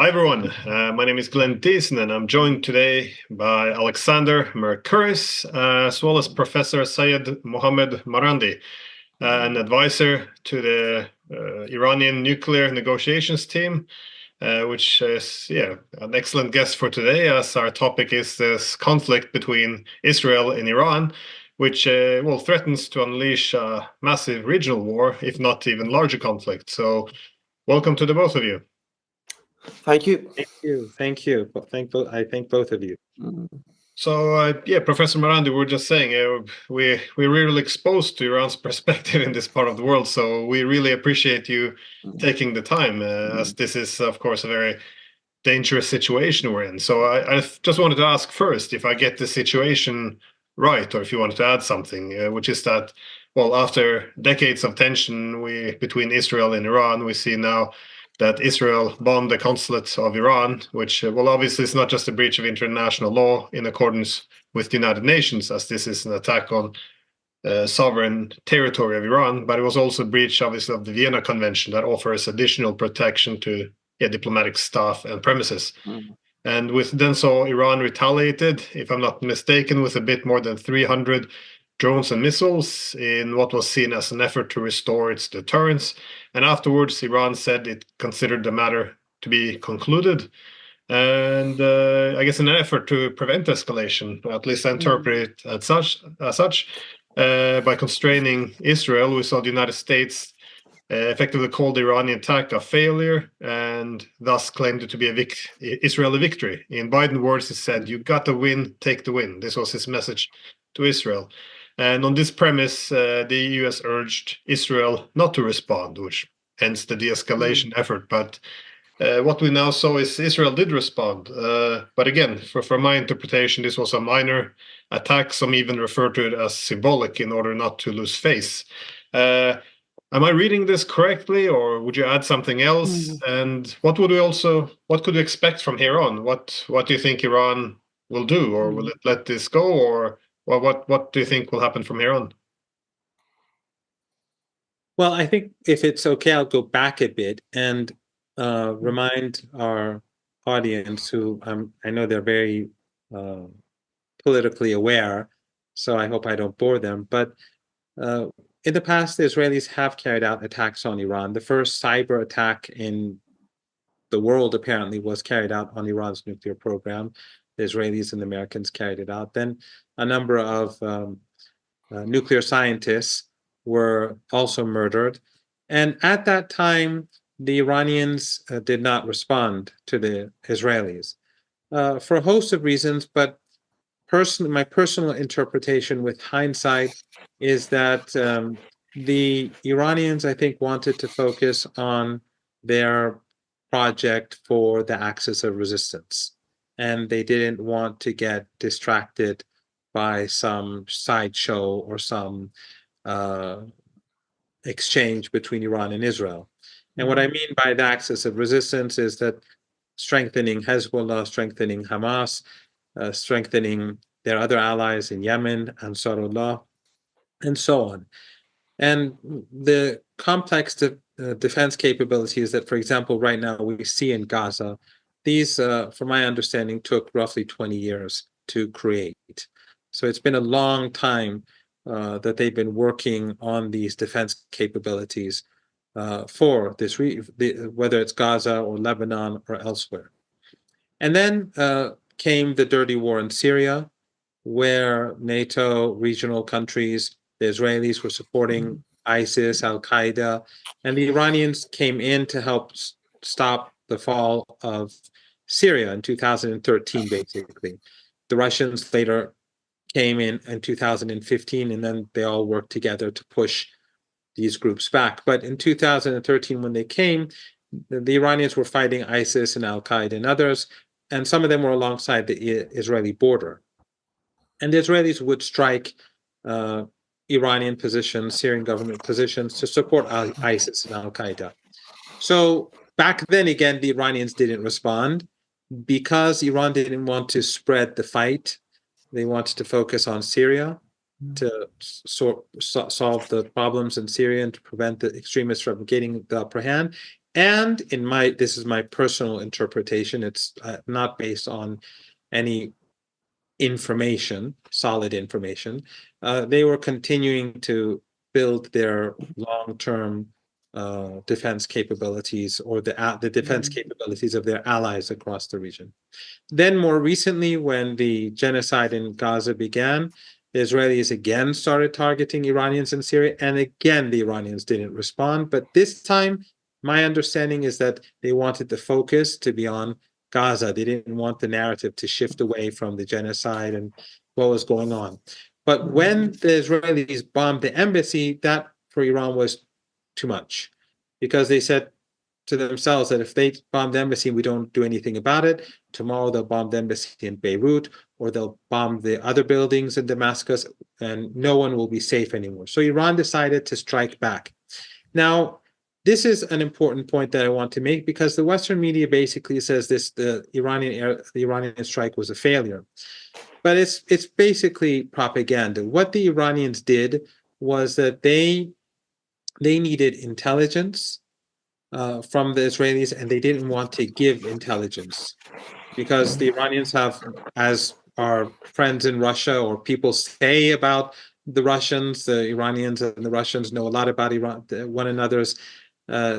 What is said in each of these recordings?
Hi everyone, my name is Glenn Diesen and I'm joined today by Alexander Mercouris, as well as Professor Seyed Mohammad Marandi, an advisor to the Iranian nuclear negotiations team, which is an excellent guest for today, as our topic is this conflict between Israel and Iran, which threatens to unleash a massive regional war, if not even larger conflict. So welcome to the both of you. Thank you. Thank you. I thank both of you. So, Professor Marandi, we were just saying we're really exposed to Iran's perspective in this part of the world. So we really appreciate you taking the time, as this is, of course, a very dangerous situation we're in. So I just wanted to ask first if I get the situation right, or if you wanted to add something, which is that, well, after decades of tension between Israel and Iran, we see now that Israel bombed the consulate of Iran, which, obviously is not just a breach of international law in accordance with the United Nations, as this is an attack on sovereign territory of Iran, but it was also a breach, obviously, of the Vienna Convention that offers additional protection to diplomatic staff and premises. And so Iran retaliated, if I'm not mistaken, with a bit more than 300 drones and missiles in what was seen as an effort to restore its deterrence. And afterwards, Iran said it considered the matter to be concluded. And I guess in an effort to prevent escalation, at least I interpret it as such, by constraining Israel, we saw the United States effectively called the Iranian attack a failure and thus claimed it to be Israel a victory. In Biden's words, he said, "You got to win, take the win." This was his message to Israel. And on this premise, the US urged Israel not to respond, which hence the de-escalation effort. But what we now saw is Israel did respond. But again, from my interpretation, this was a minor attack. Some even refer to it as symbolic in order not to lose face. Am I reading this correctly, or would you add something else? And what could we expect from here on? What do you think Iran will do, or will it let this go, or what do you think will happen from here on? Well, I think if it's okay, I'll go back a bit and remind our audience, who I know they're very politically aware, so I hope I don't bore them. But in the past, the Israelis have carried out attacks on Iran. The first cyber attack in the world apparently was carried out on Iran's nuclear program. The Israelis and the Americans carried it out. Then a number of nuclear scientists were also murdered. And at that time, the Iranians did not respond to the Israelis for a host of reasons. But my personal interpretation with hindsight is that the Iranians, I think, wanted to focus on their project for the axis of resistance. And they didn't want to get distracted by some sideshow or some exchange between Iran and Israel. And what I mean by the axis of resistance is that strengthening Hezbollah, strengthening Hamas, strengthening their other allies in Yemen, Ansarullah, and so on. And the complex defense capabilities that, for example, right now we see in Gaza, these, from my understanding, took roughly 20 years to create. So it's been a long time that they've been working on these defense capabilities for this, whether it's Gaza or Lebanon or elsewhere. And then came the dirty war in Syria, where NATO, regional countries, the Israelis were supporting ISIS, Al-Qaeda, and the Iranians came in to help stop the fall of Syria in 2013, basically. The Russians later came in 2015, and then they all worked together to push these groups back. But in 2013, when they came, the Iranians were fighting ISIS and Al-Qaeda and others, and some of them were alongside the Israeli border. And the Israelis would strike Iranian positions, Syrian government positions, to support ISIS and Al-Qaeda. So back then, again, the Iranians didn't respond because Iran didn't want to spread the fight. They wanted to focus on Syria to solve the problems in Syria and to prevent the extremists from getting the upper hand. And this is my personal interpretation. It's not based on any information, solid information. They were continuing to build their long-term defense capabilities, or the defense capabilities of their allies across the region. Then more recently, when the genocide in Gaza began, the Israelis again started targeting Iranians in Syria, and again, the Iranians didn't respond. But this time, my understanding is that they wanted the focus to be on Gaza. They didn't want the narrative to shift away from the genocide and what was going on. But when the Israelis bombed the embassy, that for Iran was too much, because they said to themselves that if they bomb the embassy, we don't do anything about it. Tomorrow they'll bomb the embassy in Beirut, or they'll bomb the other buildings in Damascus, and no one will be safe anymore. So Iran decided to strike back. Now, this is an important point that I want to make, because the Western media basically says the Iranian strike was a failure. But it's basically propaganda. What the Iranians did was that they needed intelligence from the Israelis, and they didn't want to give intelligence, because the Iranians have, as our friends in Russia or people say about the Russians, the Iranians and the Russians know a lot about one another's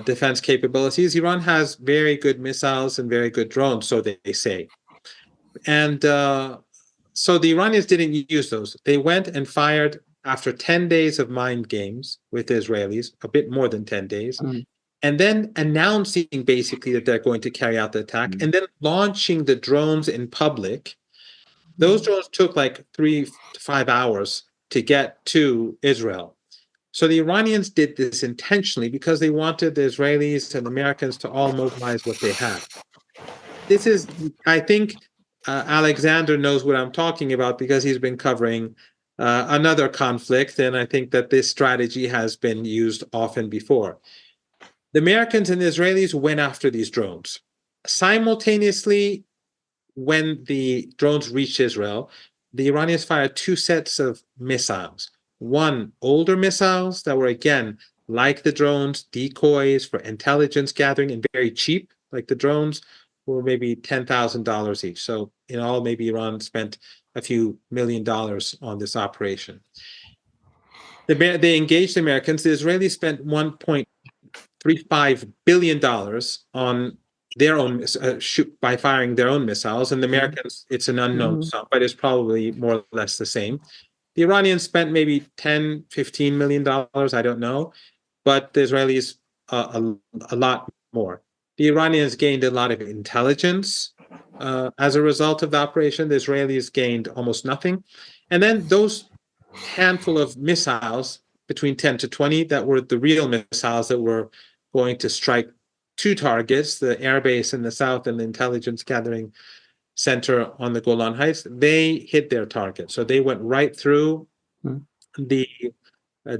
defense capabilities. Iran has very good missiles and very good drones, so they say. And so the Iranians didn't use those. They went and fired after 10 days of mind games with the Israelis, a bit more than 10 days, and then announcing basically that they're going to carry out the attack, and then launching the drones in public. Those drones took like 3 to 5 hours to get to Israel. So the Iranians did this intentionally because they wanted the Israelis and Americans to all mobilize what they had. This is, I think, Alexander knows what I'm talking about, because he's been covering another conflict, and I think that this strategy has been used often before. The Americans and the Israelis went after these drones. Simultaneously, when the drones reached Israel, the Iranians fired 2 sets of missiles. One, older missiles that were, again, like the drones, decoys for intelligence gathering, and very cheap, like the drones were maybe $10,000 each. So in all, maybe Iran spent a few $1 million on this operation. They engaged the Americans. The Israelis spent $1.35 billion on their own by firing their own missiles, and the Americans, it's an unknown sum, but it's probably more or less the same. The Iranians spent maybe $10-15 million, I don't know, but the Israelis a lot more. The Iranians gained a lot of intelligence as a result of the operation. The Israelis gained almost nothing. And then those handful of missiles, between 10 to 20, that were the real missiles that were going to strike 2 targets, the airbase in the south and the intelligence gathering center on the Golan Heights, they hit their target. So they went right through the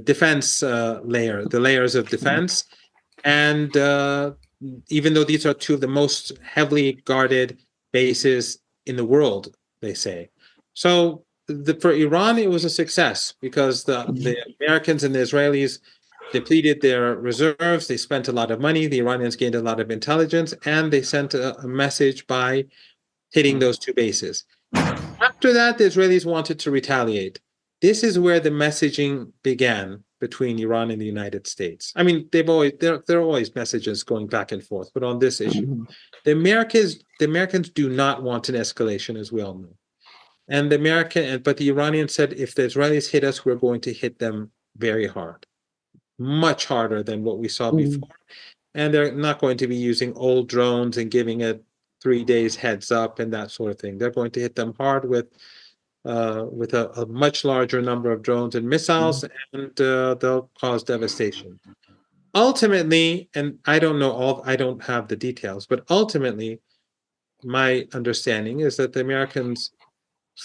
defense layer, the layers of defense. And even though these are 2 of the most heavily guarded bases in the world, they say. So for Iran, it was a success, because the Americans and the Israelis depleted their reserves. They spent a lot of money. The Iranians gained a lot of intelligence, and they sent a message by hitting those 2 bases. After that, the Israelis wanted to retaliate. This is where the messaging began between Iran and the United States. I mean, there are always messages going back and forth, but on this issue, the Americans do not want an escalation, as we all know. And but the Iranians said, if the Israelis hit us, we're going to hit them very hard, much harder than what we saw before. And they're not going to be using old drones and giving it 3 days heads up and that sort of thing. They're going to hit them hard with a much larger number of drones and missiles, and they'll cause devastation. Ultimately, and I don't have the details, but ultimately, my understanding is that the Americans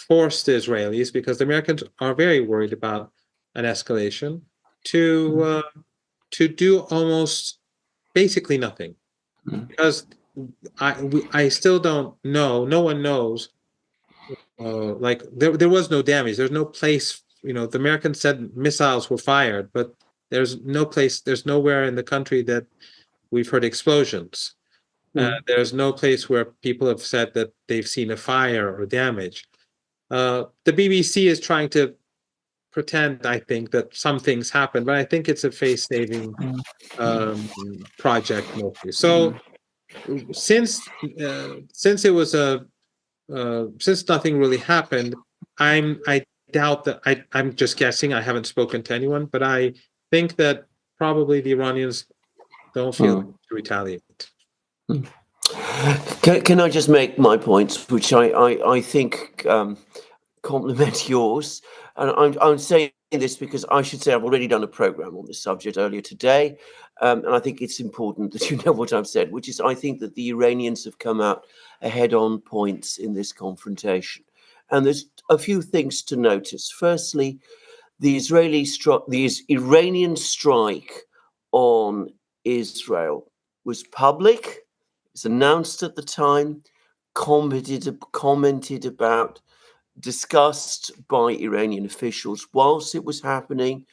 forced the Israelis, because the Americans are very worried about an escalation, to do almost basically nothing, because I still don't know. No one knows. Like there was no damage. There's no place. The Americans said missiles were fired, but there's no place. There's nowhere in the country that we've heard explosions. There's no place where people have said that they've seen a fire or damage. The BBC is trying to pretend, I think, that some things happen, but I think it's a face-saving project mostly. So since it was since nothing really happened, I doubt that I'm just guessing. I haven't spoken to anyone, but I think that probably the Iranians don't feel to retaliate. Can I just make my points, which I think complement yours? And I'm saying this because I should say I've already done a program on this subject earlier today, and I think it's important that you know what I've said, which is I think that the Iranians have come out ahead on points in this confrontation. And there's a few things to notice. Firstly, the Iranian strike on Israel was public. It's announced at the time, commented about, discussed by Iranian officials whilst it was happening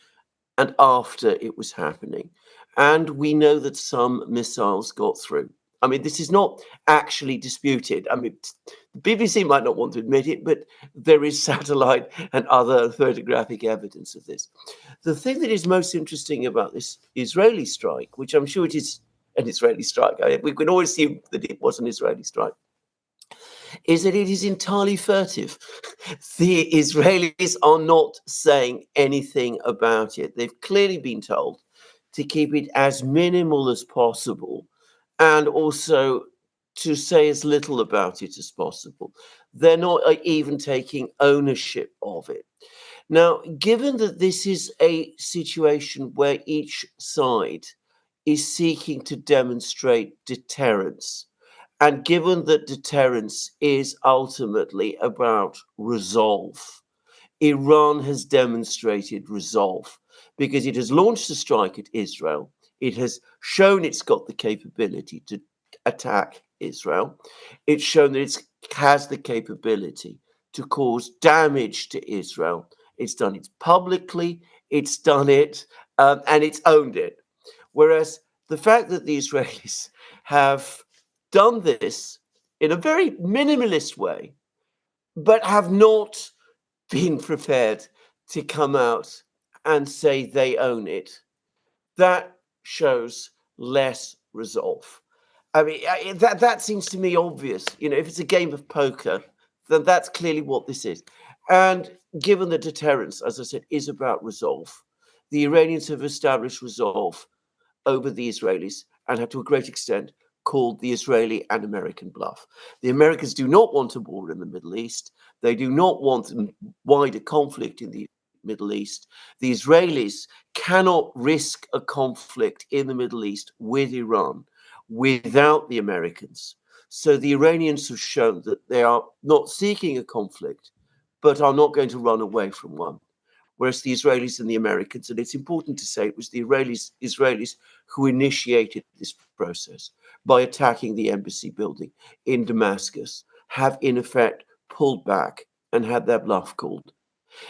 and after it was happening. And we know that some missiles got through. I mean, this is not actually disputed. I mean, the BBC might not want to admit it, but there is satellite and other photographic evidence of this. The thing that is most interesting about this Israeli strike, which I'm sure it is an Israeli strike, we can always assume that it was an Israeli strike, is that it is entirely furtive. The Israelis are not saying anything about it. They've clearly been told to keep it as minimal as possible and also to say as little about it as possible. They're not even taking ownership of it. Now, given that this is a situation where each side is seeking to demonstrate deterrence, and given that deterrence is ultimately about resolve, Iran has demonstrated resolve because it has launched a strike at Israel. It has shown it's got the capability to attack Israel. It's shown that it has the capability to cause damage to Israel. It's done it publicly, it's done it, and it's owned it. Whereas the fact that the Israelis have done this in a very minimalist way, but have not been prepared to come out and say they own it, that shows less resolve. I mean, that seems to me obvious. You know, if it's a game of poker, then that's clearly what this is. And given that deterrence, as I said, is about resolve, the Iranians have established resolve over the Israelis and have to a great extent called the Israeli and American bluff. The Americans do not want a war in the Middle East. They do not want wider conflict in the Middle East. The Israelis cannot risk a conflict in the Middle East with Iran without the Americans. So the Iranians have shown that they are not seeking a conflict, but are not going to run away from one. Whereas the Israelis and the Americans, and it's important to say it was the Israelis who initiated this process by attacking the embassy building in Damascus, have in effect pulled back and had their bluff called.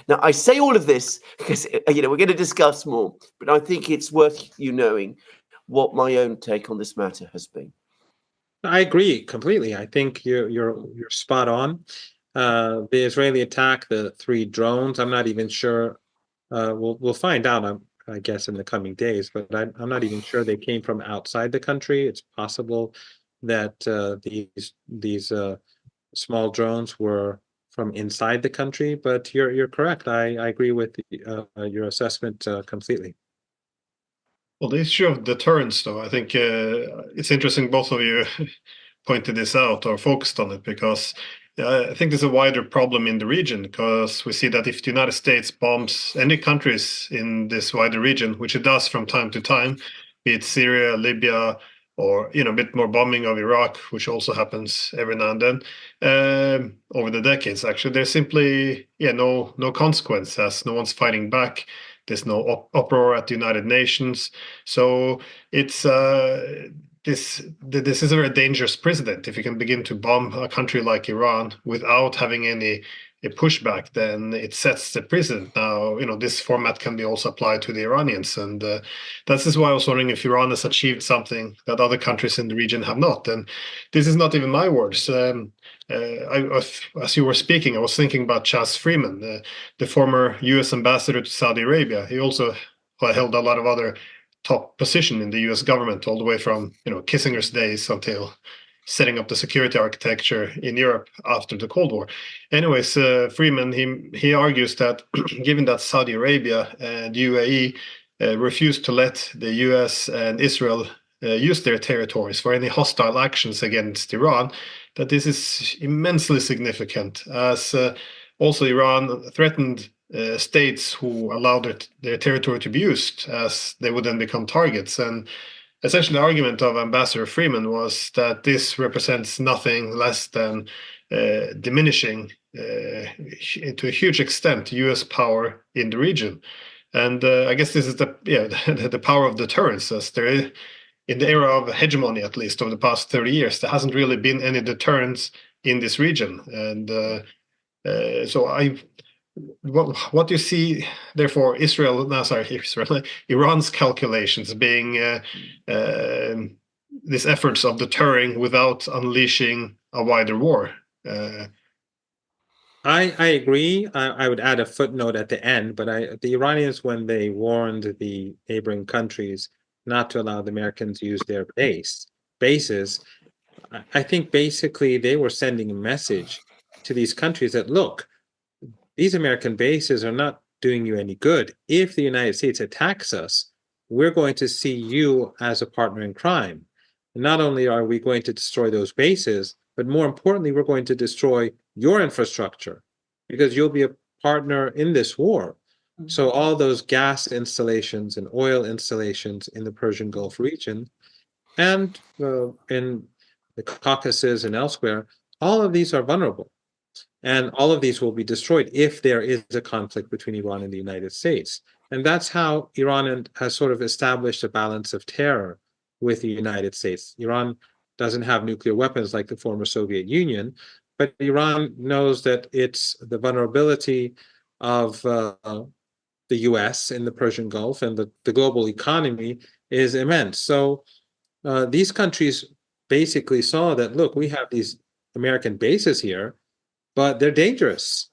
Now, I say all of this because, we're going to discuss more, but I think it's worth you knowing what my own take on this matter has been. I agree completely. I think you're spot on. The Israeli attack, the 3 drones. I'm not even sure. We'll find out. I guess in the coming days, but I'm not even sure they came from outside the country. It's possible that these small drones were from inside the country. But you're correct. I agree with your assessment completely. Well, the issue of deterrence, though, I think it's interesting both of you pointed this out or focused on it, because I think there's a wider problem in the region, because we see that if the United States bombs any countries in this wider region, which it does from time to time, be it Syria, Libya, or a bit more bombing of Iraq, which also happens every now and then, over the decades, actually, there's simply no consequence, as no one's fighting back. There's no uproar at the United Nations. So it's this is a very dangerous precedent if you can begin to bomb a country like Iran without having any a pushback, then it sets the precedent. Now, this format can be also applied to the Iranians, and this is why I was wondering if Iran has achieved something that other countries in the region have not. And this is not even my words. As you were speaking, I was thinking about Chas Freeman, the former U.S. ambassador to Saudi Arabia. He also held a lot of other top position in the U.S. government, all the way from Kissinger's days until setting up the security architecture in Europe after the Cold War. Anyways, Freeman, he argues that given that Saudi Arabia and UAE refused to let the US and Israel use their territories for any hostile actions against Iran, that this is immensely significant, as also Iran threatened states who allowed their territory to be used, as they would then become targets. And essentially, the argument of Ambassador Freeman was that this represents nothing less than diminishing, to a huge extent, U.S. power in the region. And I guess this is the power of deterrence, as there is, in the era of hegemony, at least over the past 30 years, there hasn't really been any deterrence in this region. And what do you see, therefore, Iran's calculations being these efforts of deterring without unleashing a wider war? I agree. I would add a footnote at the end, but the Iranians, when they warned the neighboring countries not to allow the Americans to use their bases, I think basically they were sending a message to these countries that, look, these American bases are not doing you any good. If the United States attacks us, we're going to see you as a partner in crime. And not only are we going to destroy those bases, but more importantly, we're going to destroy your infrastructure, because you'll be a partner in this war. So all those gas installations and oil installations in the Persian Gulf region and in the Caucasus and elsewhere, all of these are vulnerable. And all of these will be destroyed if there is a conflict between Iran and the United States. And that's how Iran has sort of established a balance of terror with the United States. Iran doesn't have nuclear weapons like the former Soviet Union, but Iran knows that it's the vulnerability of the US in the Persian Gulf and the global economy is immense. So these countries basically saw that, look, we have these American bases here, but they're dangerous.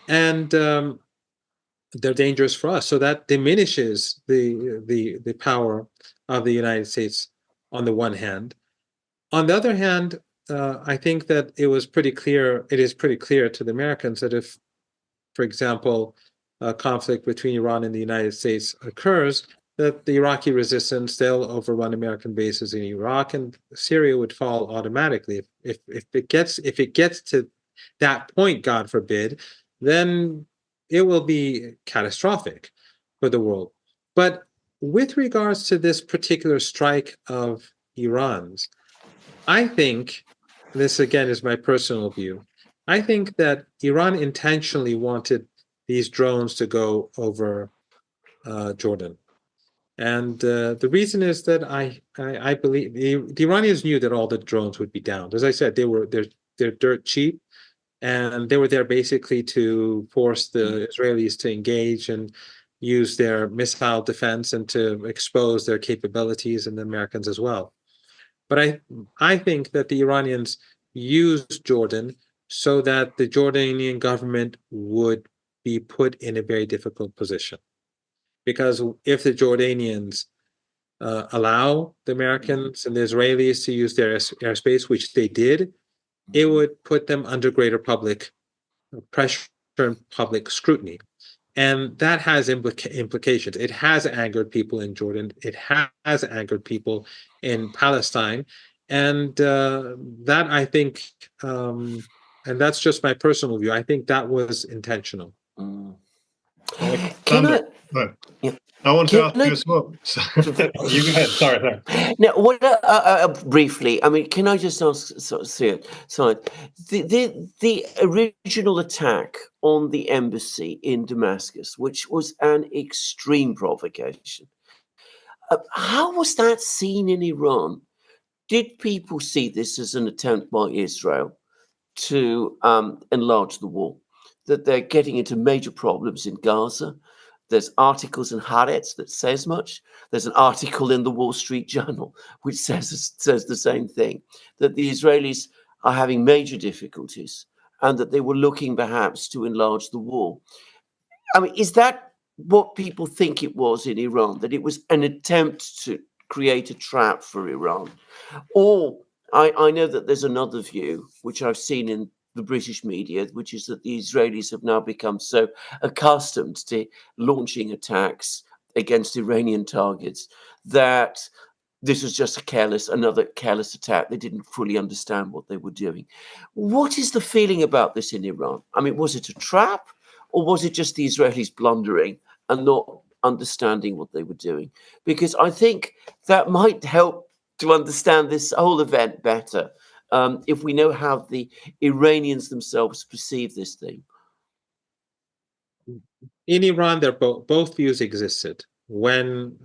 And they're dangerous for us. So that diminishes the power of the United States on the one hand. On the other hand, I think that it is pretty clear to the Americans that if, for example, a conflict between Iran and the United States occurs, that the Iraqi resistance, they'll overrun American bases in Iraq, and Syria would fall automatically. If it gets to that point, God forbid, then it will be catastrophic for the world. But with regards to this particular strike of Iran's, I think, this again is my personal view, I think that Iran intentionally wanted these drones to go over Jordan. And the reason is that I believe the Iranians knew that all the drones would be downed. As I said, they're dirt cheap, and they were there basically to force the Israelis to engage and use their missile defense and to expose their capabilities, and the Americans as well. But I think that the Iranians used Jordan so that the Jordanian government would be put in a very difficult position. Because if the Jordanians allow the Americans and the Israelis to use their airspace, which they did, it would put them under greater public pressure and public scrutiny. And that has implications. It has angered people in Jordan. It has angered people in Palestine. And that, I think, and that's just my personal view, I think that was intentional. Can I? Yeah. I want to ask you as well. You go ahead. Sorry. Now, briefly, I mean, can I just ask, Seyed, the original attack on the embassy in Damascus, which was an extreme provocation, how was that seen in Iran? Did people see this as an attempt by Israel to enlarge the war? that they're getting into major problems in Gaza. There's articles in Haaretz that says much. There's an article in the Wall Street Journal which says the same thing, that the Israelis are having major difficulties and that they were looking perhaps to enlarge the war. I mean, is that what people think it was in Iran, that it was an attempt to create a trap for Iran? Or I know that there's another view, which I've seen in the British media, which is that the Israelis have now become so accustomed to launching attacks against Iranian targets that this was just another careless attack. They didn't fully understand what they were doing. What is the feeling about this in Iran? I mean, was it a trap, or was it just the Israelis blundering and not understanding what they were doing? Because I think that might help to understand this whole event better, if we know how the Iranians themselves perceive this thing. In Iran, both views existed. When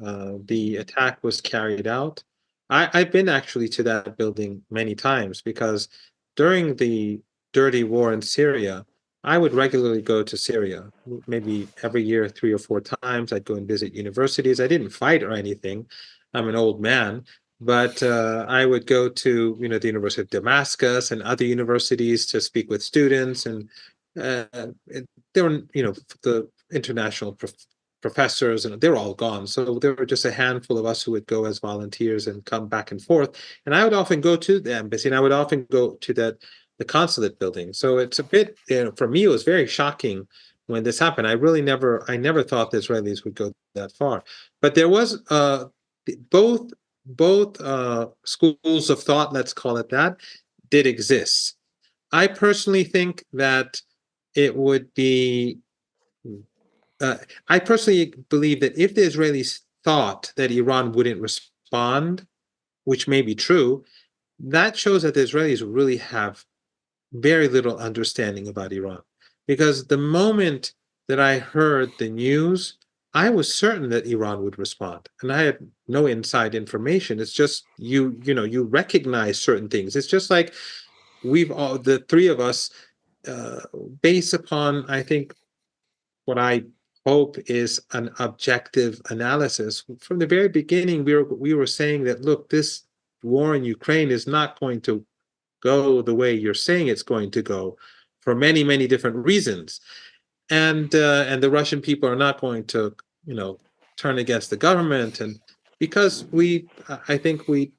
the attack was carried out, I've been actually to that building many times, because during the dirty war in Syria, I would regularly go to Syria, maybe every year, 3 or 4 times. I'd go and visit universities. I didn't fight or anything. I'm an old man, but I would go to, the University of Damascus and other universities to speak with students, and there were, the international professors, and they're all gone. So there were just a handful of us who would go as volunteers and come back and forth. And I would often go to the embassy, and I would often go to the consulate building. So it's a bit, for me, it was very shocking when this happened. I never thought the Israelis would go that far. But there was both schools of thought, let's call it that, did exist. I personally think that it would be, I personally believe that if the Israelis thought that Iran wouldn't respond, which may be true, that shows that the Israelis really have very little understanding about Iran. Because the moment that I heard the news, I was certain that Iran would respond, and I had no inside information. It's just you recognize certain things. It's just like the three of us, based upon, I think, what I hope is an objective analysis. From the very beginning, we were saying that, look, this war in Ukraine is not going to go the way you're saying it's going to go, for many, many different reasons. And the Russian people are not going to, turn against the government. And because I think we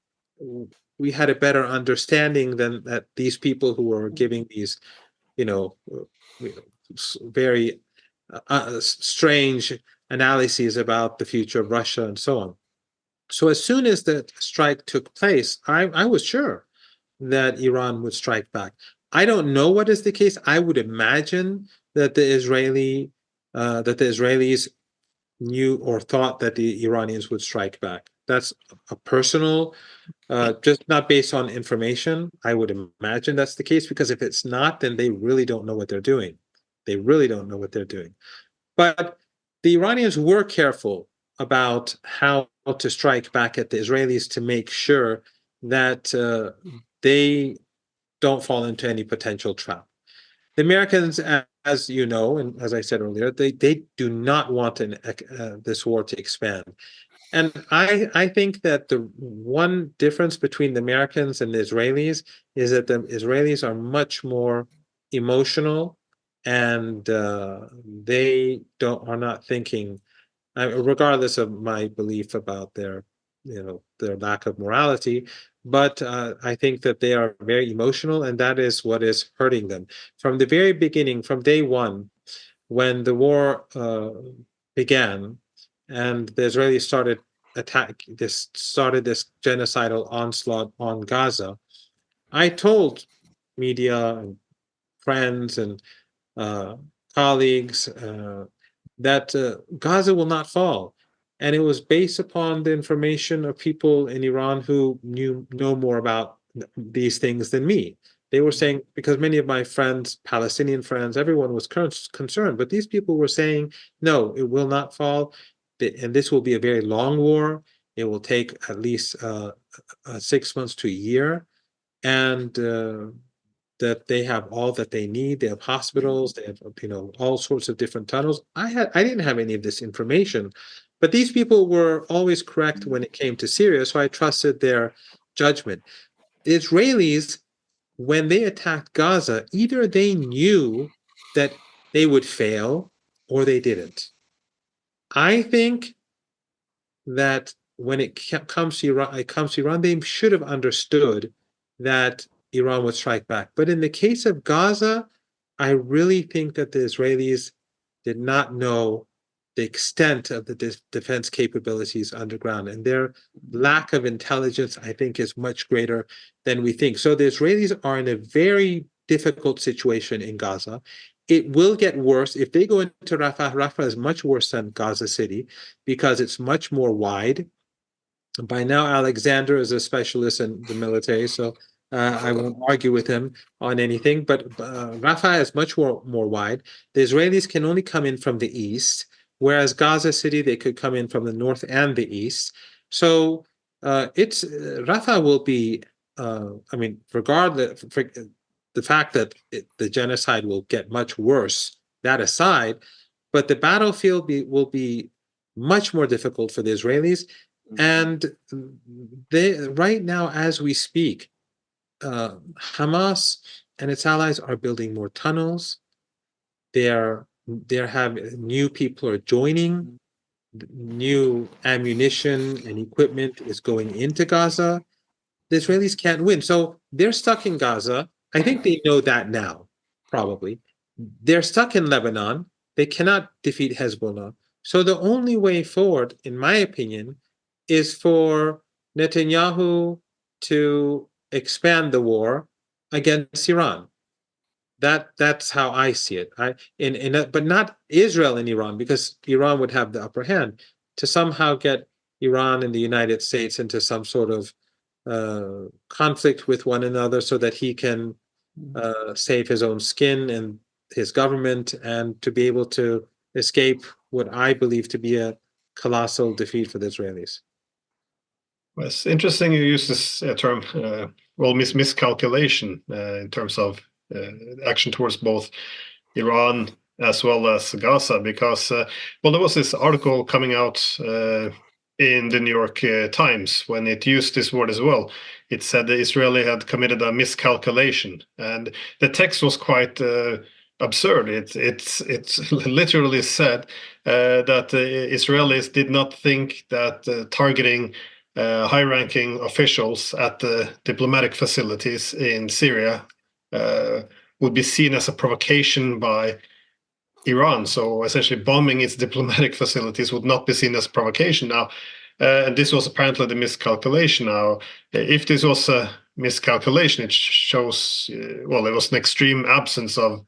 had a better understanding than that these people who were giving these, very strange analyses about the future of Russia and so on. So as soon as the strike took place, I was sure that Iran would strike back. I don't know what is the case. I would imagine that the Israelis knew or thought that the Iranians would strike back. That's a personal, just not based on information. I would imagine that's the case, because if it's not, then they really don't know what they're doing. They really don't know what they're doing. But the Iranians were careful about how to strike back at the Israelis to make sure that they don't fall into any potential trap. The Americans, as you know, and as I said earlier, they do not want this war to expand. And I think that the one difference between the Americans and the Israelis is that the Israelis are much more emotional, and they are not thinking, regardless of my belief about their lack of morality. But I think that they are very emotional, and that is what is hurting them. From the very beginning, from day one, when the war began, and the Israelis started this genocidal onslaught on Gaza, I told media and friends and colleagues that Gaza will not fall. And it was based upon the information of people in Iran who know more about these things than me. They were saying, because many of my friends, Palestinian friends, everyone was concerned, but these people were saying, no, it will not fall. And this will be a very long war. It will take at least 6 months to a year. And that they have all that they need. They have hospitals. They have all sorts of different tunnels. I didn't have any of this information, but these people were always correct when it came to Syria, so I trusted their judgment. The Israelis, when they attacked Gaza, either they knew that they would fail or they didn't. I think that when it comes to Iran, they should have understood that Iran would strike back. But in the case of Gaza, I really think that the Israelis did not know the extent of the defense capabilities underground, and their lack of intelligence, I think, is much greater than we think. So the Israelis are in a very difficult situation in Gaza. It will get worse if they go into Rafah. Rafah is much worse than Gaza City because it's much more wide. By now, Alexander is a specialist in the military, so I won't argue with him on anything. But Rafah is much more wide. The Israelis can only come in from the east, whereas Gaza City, they could come in from the north and the east. So Rafah will be, regardless, the fact that the genocide will get much worse, that aside, but the battlefield will be much more difficult for the Israelis. And right now, as we speak, Hamas and its allies are building more tunnels. They're having new people are joining. New ammunition and equipment is going into Gaza. The Israelis can't win, so they're stuck in Gaza. I think they know that now, probably. They're stuck in Lebanon. They cannot defeat Hezbollah. So the only way forward, in my opinion, is for Netanyahu to expand the war against Iran. That's how I see it. But not Israel and Iran, because Iran would have the upper hand. To somehow get Iran and the United States into some sort of conflict with one another so that he can save his own skin and his government, and to be able to escape what I believe to be a colossal defeat for the Israelis. Well, it's interesting you use this term, miscalculation in terms of action towards both Iran as well as Gaza, because there was this article coming out in the New York Times when it used this word as well. It said that Israel had committed a miscalculation, and the text was quite absurd. It's literally said that the Israelis did not think that targeting high-ranking officials at the diplomatic facilities in Syria would be seen as a provocation by Iran. So essentially bombing its diplomatic facilities would not be seen as provocation. Now, and this was apparently the miscalculation. Now, if this was a miscalculation, it shows, it was an extreme absence of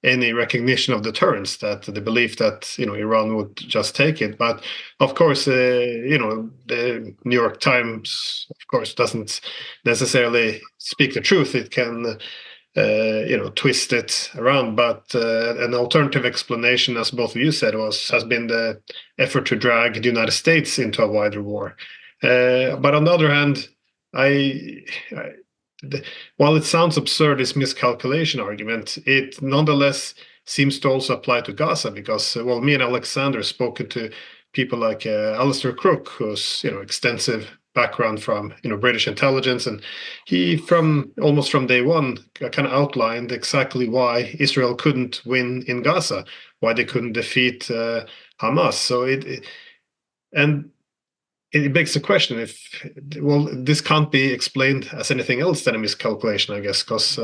any recognition of deterrence, that the belief that Iran would just take it. But of course, the New York Times, of course, doesn't necessarily speak the truth. It can twist it around. But an alternative explanation, as both of you said, has been the effort to drag the United States into a wider war. But on the other hand, while it sounds absurd, this miscalculation argument, it nonetheless seems to also apply to Gaza, because, me and Alexander spoken to people like Alistair Crook, who's extensive background from British intelligence, and he almost from day one kind of outlined exactly why Israel couldn't win in Gaza, why they couldn't defeat Hamas. So it begs the question this can't be explained as anything else than a miscalculation, I guess, because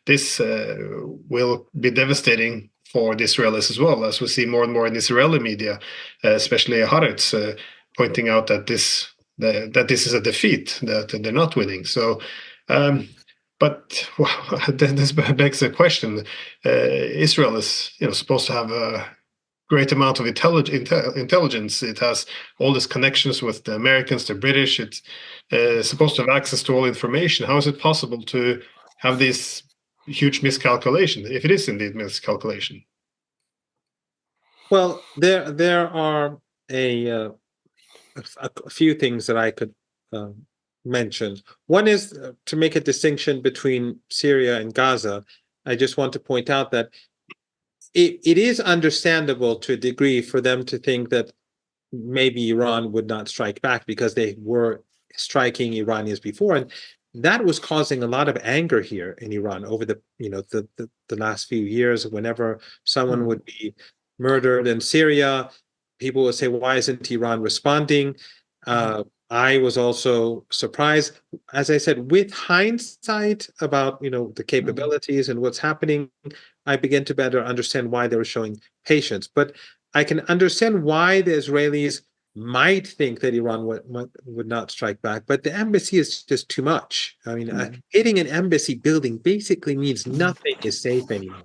this will be devastating for the Israelis as well, as we see more and more in Israeli media, especially Haaretz, pointing out that this is a defeat, that they're not winning. So, but this begs the question: Israel is, supposed to have a great amount of intelligence. It has all these connections with the Americans, the British. It's supposed to have access to all information. How is it possible to have this huge miscalculation, if it is indeed miscalculation? Well, there are a few things that I could mentioned. One is to make a distinction between Syria and Gaza. I just want to point out that it is understandable to a degree for them to think that maybe Iran would not strike back because they were striking Iranians before, and that was causing a lot of anger here in Iran over the last few years. Whenever someone would be murdered in Syria, people would say, "Why isn't Iran responding?" I was also surprised, as I said, with hindsight about the capabilities and what's happening. I began to better understand why they were showing patience, but I can understand why the Israelis might think that Iran would not strike back, but the embassy is just too much. I mean, hitting an embassy building basically means nothing is safe anymore.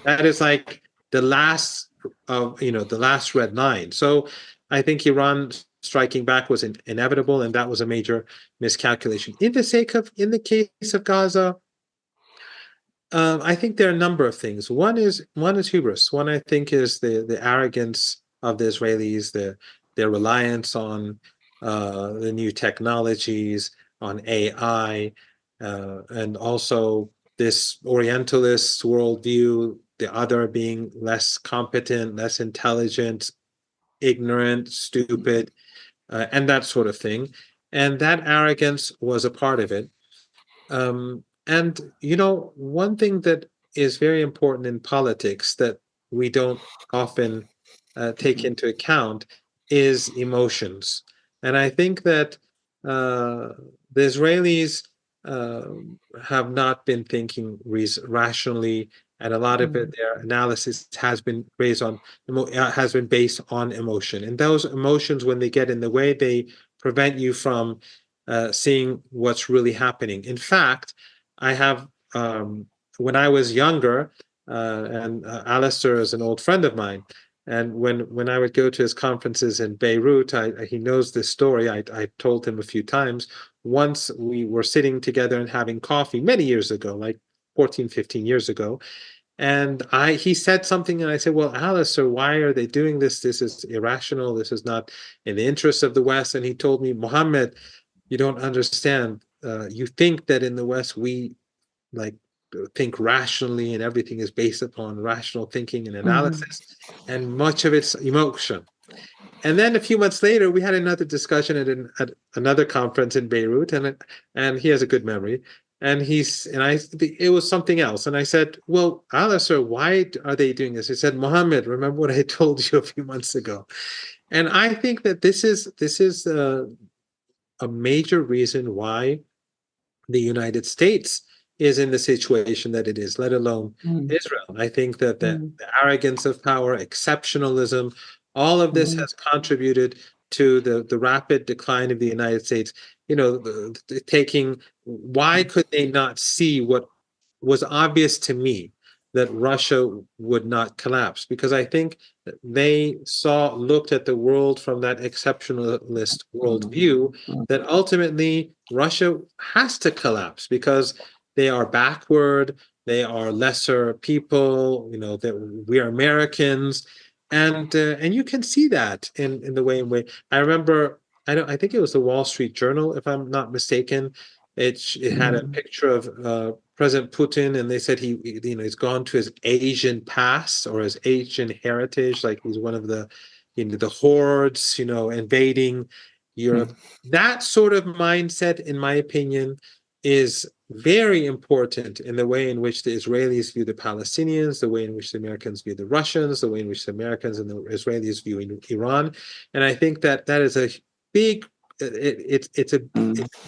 That is like the last the last red line. So I think Iran striking back was inevitable, and that was a major miscalculation. In the case of Gaza, I think there are a number of things. One is hubris. One, I think, is the arrogance of the Israelis, their reliance on the new technologies, on AI, and also this Orientalist worldview, the other being less competent, less intelligent, ignorant, stupid, and that sort of thing. And that arrogance was a part of it. And one thing that is very important in politics that we don't often take into account is emotions. And I think that the Israelis have not been thinking rationally, and a lot of it, their analysis has been based on emotion. And those emotions, when they get in the way, they prevent you from seeing what's really happening. In fact, I have, when I was younger, and Alistair is an old friend of mine, and when I would go to his conferences in Beirut, he knows this story. I told him a few times. Once we were sitting together and having coffee many years ago, like 14, 15 years ago, and he said something, and I said, "Well, Alistair, why are they doing this? This is irrational. This is not in the interest of the West." And he told me, "Mohammed, you don't understand. You think that in the West we like think rationally, and everything is based upon rational thinking and analysis, and much of it's emotion." And then a few months later, we had another discussion at another conference in Beirut, and he has a good memory. And it was something else. And I said, "Well, Alistair, why are they doing this?" He said, "Mohammed, remember what I told you a few months ago." And I think that this is a major reason why the United States is in the situation that it is, let alone Israel. I think that the arrogance of power, exceptionalism, all of this has contributed to the rapid decline of the United States. Why could they not see what was obvious to me, that Russia would not collapse? Because I think they looked at the world from that exceptionalist worldview, that ultimately Russia has to collapse because they are backward, they are lesser people, that we are Americans, and you can see that in the way in which I remember. I think it was the Wall Street Journal, if I'm not mistaken. It had a picture of President Putin, and they said he's gone to his Asian past or his Asian heritage, like he's one of the hordes, invading Europe. That sort of mindset, in my opinion, is very important in the way in which the Israelis view the Palestinians, the way in which the Americans view the Russians, the way in which the Americans and the Israelis view Iran. And I think that is a big, it's a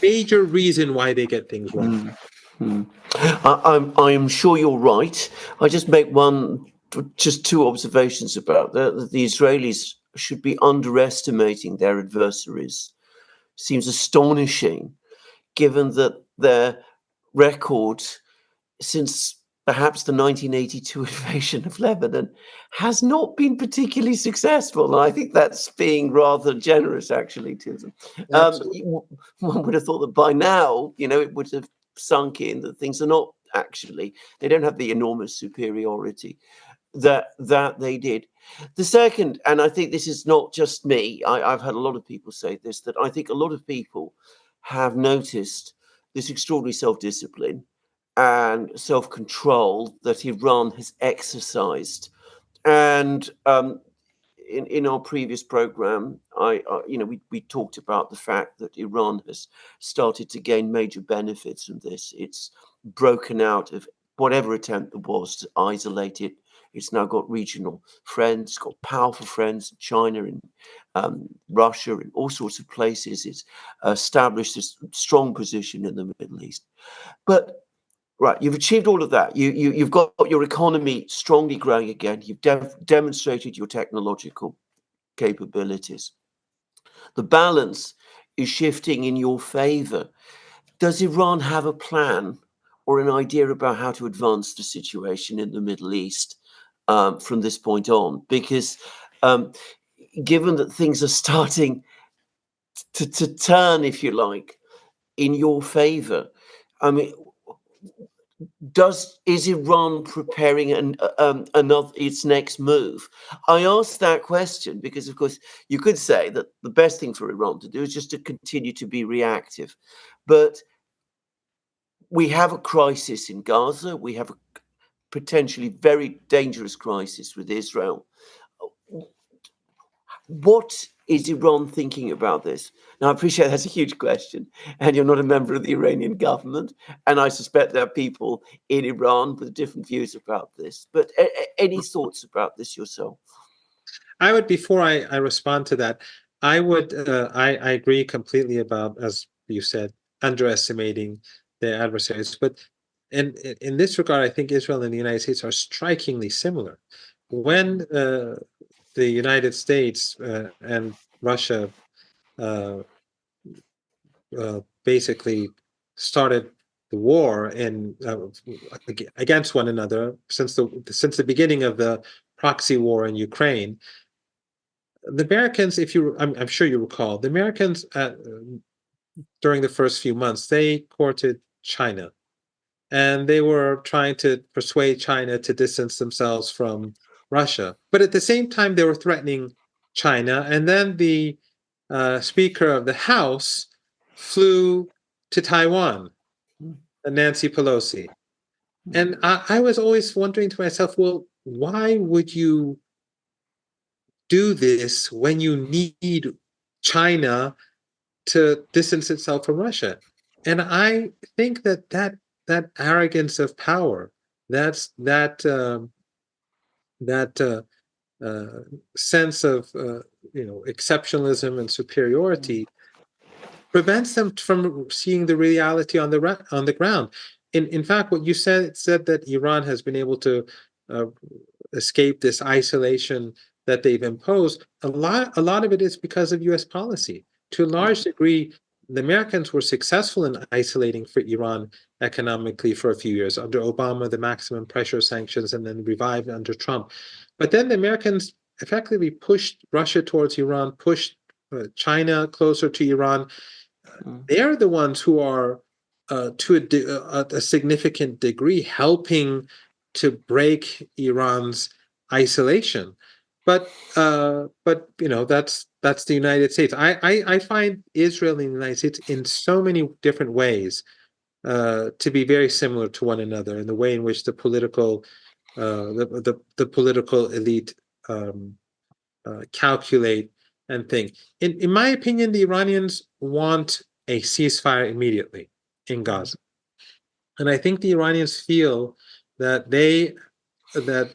major reason why they get things wrong. I am sure you're right. I just make just two observations about that. The Israelis should be underestimating their adversaries. Seems astonishing, given that their record since perhaps the 1982 invasion of Lebanon has not been particularly successful. And I think that's being rather generous, actually, to them. One would have thought that by now, it would have sunk in that things are not actually, they don't have the enormous superiority that they did. The second, and I think this is not just me, I've had a lot of people say this, that I think a lot of people have noticed this extraordinary self-discipline and self-control that Iran has exercised. And in our previous program, we talked about the fact that Iran has started to gain major benefits from this. It's broken out of whatever attempt there was to isolate it. It's now got regional friends, it's got powerful friends in China and Russia and all sorts of places. It's established a strong position in the Middle East. But right, you've achieved all of that. You've got your economy strongly growing again. You've demonstrated your technological capabilities. The balance is shifting in your favor. Does Iran have a plan or an idea about how to advance the situation in the Middle East from this point on? Because given that things are starting to turn, if you like, in your favor, I mean, is Iran preparing its next move? I ask that question because, of course, you could say that the best thing for Iran to do is just to continue to be reactive. But we have a crisis in Gaza. We have a potentially very dangerous crisis with Israel. What is Iran thinking about this? Now, I appreciate that's a huge question, and you're not a member of the Iranian government, and I suspect there are people in Iran with different views about this. But any thoughts about this yourself? I would, before I respond to that, I would I agree completely about, as you said, underestimating their adversaries. But in this regard, I think Israel and the United States are strikingly similar. When the United States and Russia basically started the war against one another since the beginning of the proxy war in Ukraine. The Americans, I'm sure you recall, the Americans during the first few months, they courted China, and they were trying to persuade China to distance themselves from Russia. But at the same time, they were threatening China. And then the Speaker of the House flew to Taiwan, Nancy Pelosi. And I was always wondering to myself, well, why would you do this when you need China to distance itself from Russia? And I think that arrogance of power, that sense of exceptionalism and superiority, prevents them from seeing the reality on the ground. In fact, what you said that Iran has been able to escape this isolation that they've imposed. A lot of it is because of U.S. policy. To a large degree, the Americans were successful in isolating for Iran economically for a few years. Under Obama, the maximum pressure sanctions, and then revived under Trump. But then the Americans effectively pushed Russia towards Iran, pushed China closer to Iran. They're the ones who are, to a significant degree, helping to break Iran's isolation. But that's the United States. I find Israel and the United States in so many different ways to be very similar to one another in the way in which the political elite calculate and think. In my opinion, the Iranians want a ceasefire immediately in Gaza, and I think the Iranians feel that the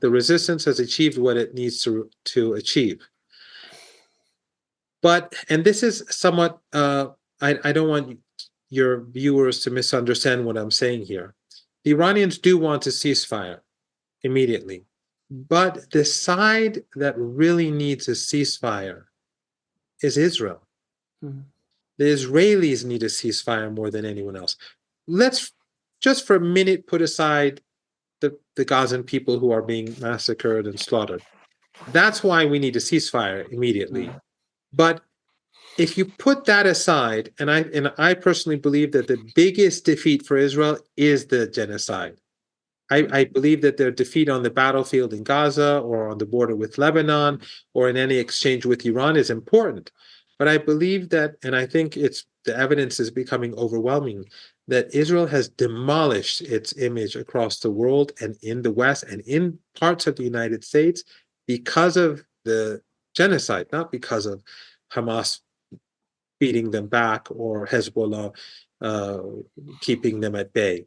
resistance has achieved what it needs to achieve. But, and this is somewhat, I don't want your viewers to misunderstand what I'm saying here. The Iranians do want a ceasefire immediately, but the side that really needs a ceasefire is Israel. The Israelis need a ceasefire more than anyone else. Let's just for a minute put aside the Gazan people who are being massacred and slaughtered. That's why we need a ceasefire immediately. But if you put that aside, and I personally believe that the biggest defeat for Israel is the genocide. I believe that their defeat on the battlefield in Gaza or on the border with Lebanon or in any exchange with Iran is important. But I believe that, and I think the evidence is becoming overwhelming, that Israel has demolished its image across the world and in the West and in parts of the United States because of the genocide, not because of Hamas beating them back or Hezbollah uh, keeping them at bay.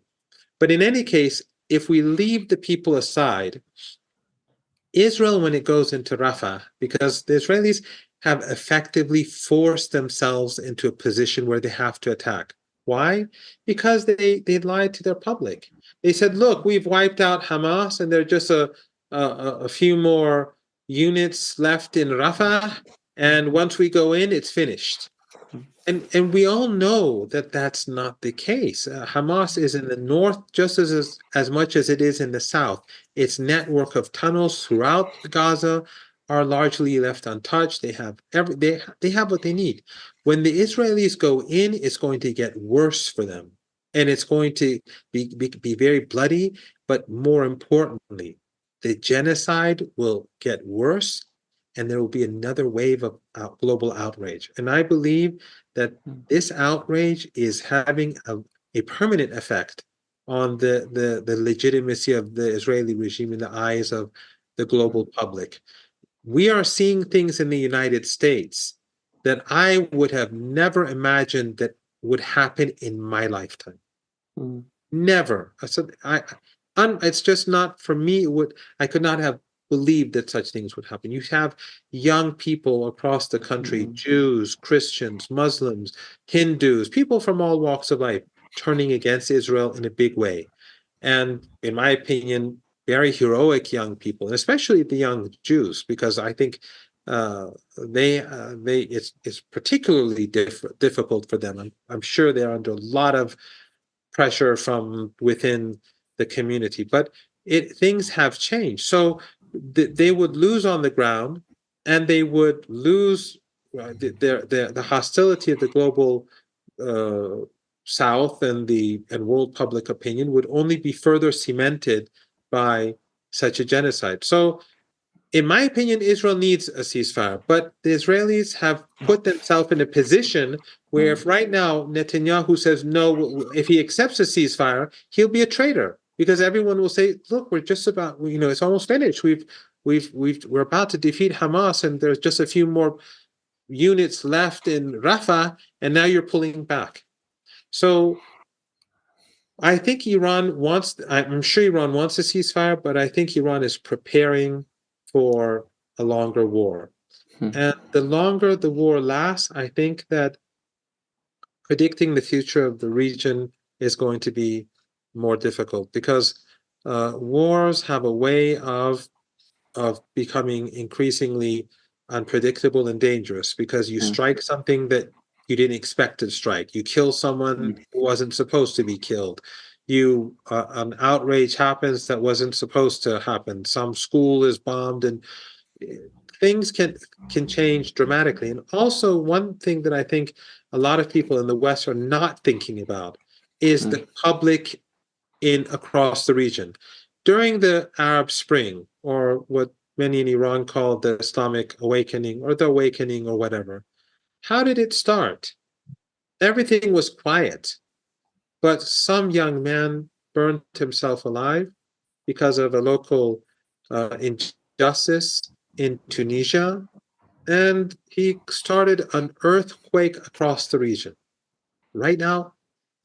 But in any case, if we leave the people aside, Israel, when it goes into Rafah, because the Israelis have effectively forced themselves into a position where they have to attack. Why? Because they lied to their public. They said, look, we've wiped out Hamas and there are just a few more units left in Rafah. And once we go in, it's finished. And we all know that that's not the case. Hamas is in the north just as much as it is in the south. Its network of tunnels throughout Gaza are largely left untouched. They have they have what they need. When the Israelis go in, it's going to get worse for them, and it's going to be very bloody. But more importantly, the genocide will get worse, and there will be another wave of global outrage. And I believe that this outrage is having a permanent effect on the legitimacy of the Israeli regime in the eyes of the global public. We are seeing things in the United States that I would have never imagined that would happen in my lifetime. Mm. Never. So it's just not for me. I could not have believed that such things would happen. You have young people across the country, Jews, Christians, Muslims, Hindus, people from all walks of life turning against Israel in a big way. And in my opinion, very heroic young people, and especially the young Jews, because I think it's particularly difficult for them. I'm sure they're under a lot of pressure from within the community, but things have changed. So they would lose on the ground, and they would lose the hostility of the global South and world public opinion would only be further cemented by such a genocide. So, in my opinion, Israel needs a ceasefire, but the Israelis have put themselves in a position where if right now Netanyahu says no, if he accepts a ceasefire, he'll be a traitor, because everyone will say, look, we're just about, it's almost finished. We're about to defeat Hamas, and there's just a few more units left in Rafah, and now you're pulling back. So I think I'm sure Iran wants a ceasefire, but I think Iran is preparing for a longer war. And the longer the war lasts, I think that predicting the future of the region is going to be more difficult, because wars have a way of becoming increasingly unpredictable and dangerous, because you strike something that you didn't expect to strike. You kill someone who wasn't supposed to be killed. An outrage happens that wasn't supposed to happen. Some school is bombed, and things can change dramatically. And also, one thing that I think a lot of people in the West are not thinking about is the public across the region. During the Arab Spring, or what many in Iran call the Islamic Awakening, or the Awakening, or whatever, how did it start? Everything was quiet, but some young man burned himself alive because of a local injustice in Tunisia, and he started an earthquake across the region. Right now,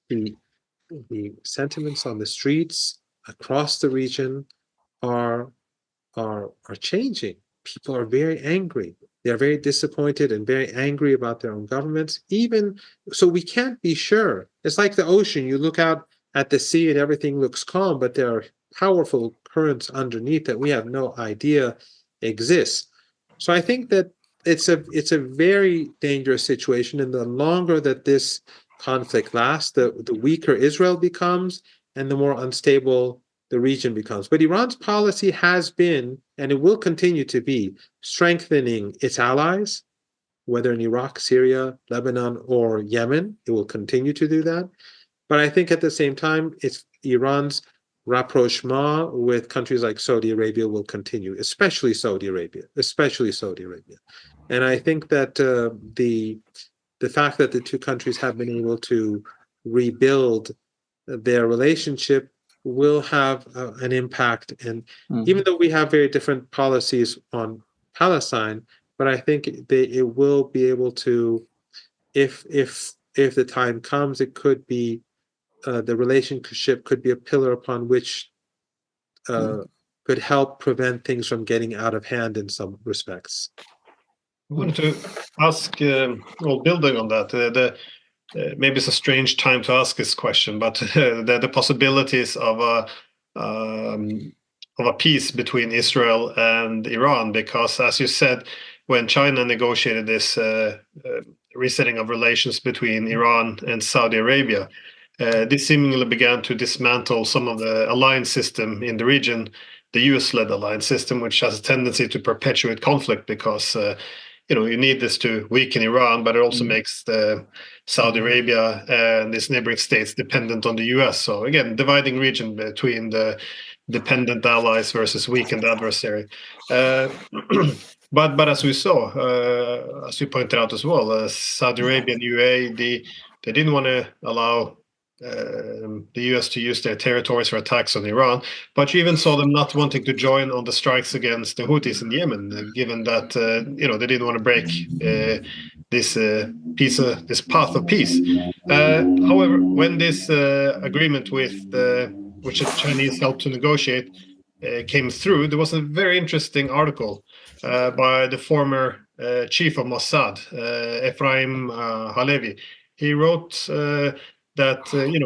the sentiments on the streets across the region are changing. People are very angry. They are very disappointed and very angry about their own governments. Even so, we can't be sure. It's like the ocean. You look out at the sea and everything looks calm, but there are powerful currents underneath that we have no idea exist. So I think that it's a very dangerous situation, and the longer that this conflict lasts, the weaker Israel becomes, and the more unstable the region becomes. But Iran's policy has been, and it will continue to be, strengthening its allies, whether in Iraq, Syria, Lebanon, or Yemen. It will continue to do that. But I think at the same time, it's Iran's rapprochement with countries like Saudi Arabia will continue, especially Saudi Arabia. And I think that the fact that the two countries have been able to rebuild their relationship will have an impact. And even though we have very different policies on Palestine, but I think it will be able to, if the time comes, it could be the relationship could be a pillar upon which could help prevent things from getting out of hand in some respects. I wanted to ask, well, building on that, maybe it's a strange time to ask this question, but the possibilities of a peace between Israel and Iran, because as you said, when China negotiated this resetting of relations between Iran and Saudi Arabia, this seemingly began to dismantle some of the alliance system in the region, the US-led alliance system, which has a tendency to perpetuate conflict because you need this to weaken Iran, but it also makes the Saudi Arabia and its neighboring states dependent on the US. So again, dividing region between the dependent allies versus weakened adversary. But as we saw, as you pointed out as well, Saudi Arabia and UAE, they didn't want to allow the US to use their territories for attacks on Iran, but you even saw them not wanting to join on the strikes against the Houthis in Yemen, given that they didn't want to break this path of peace. However, when this agreement which the Chinese helped to negotiate came through, there was a very interesting article by the former chief of Mossad, Ephraim Halevi. He wrote that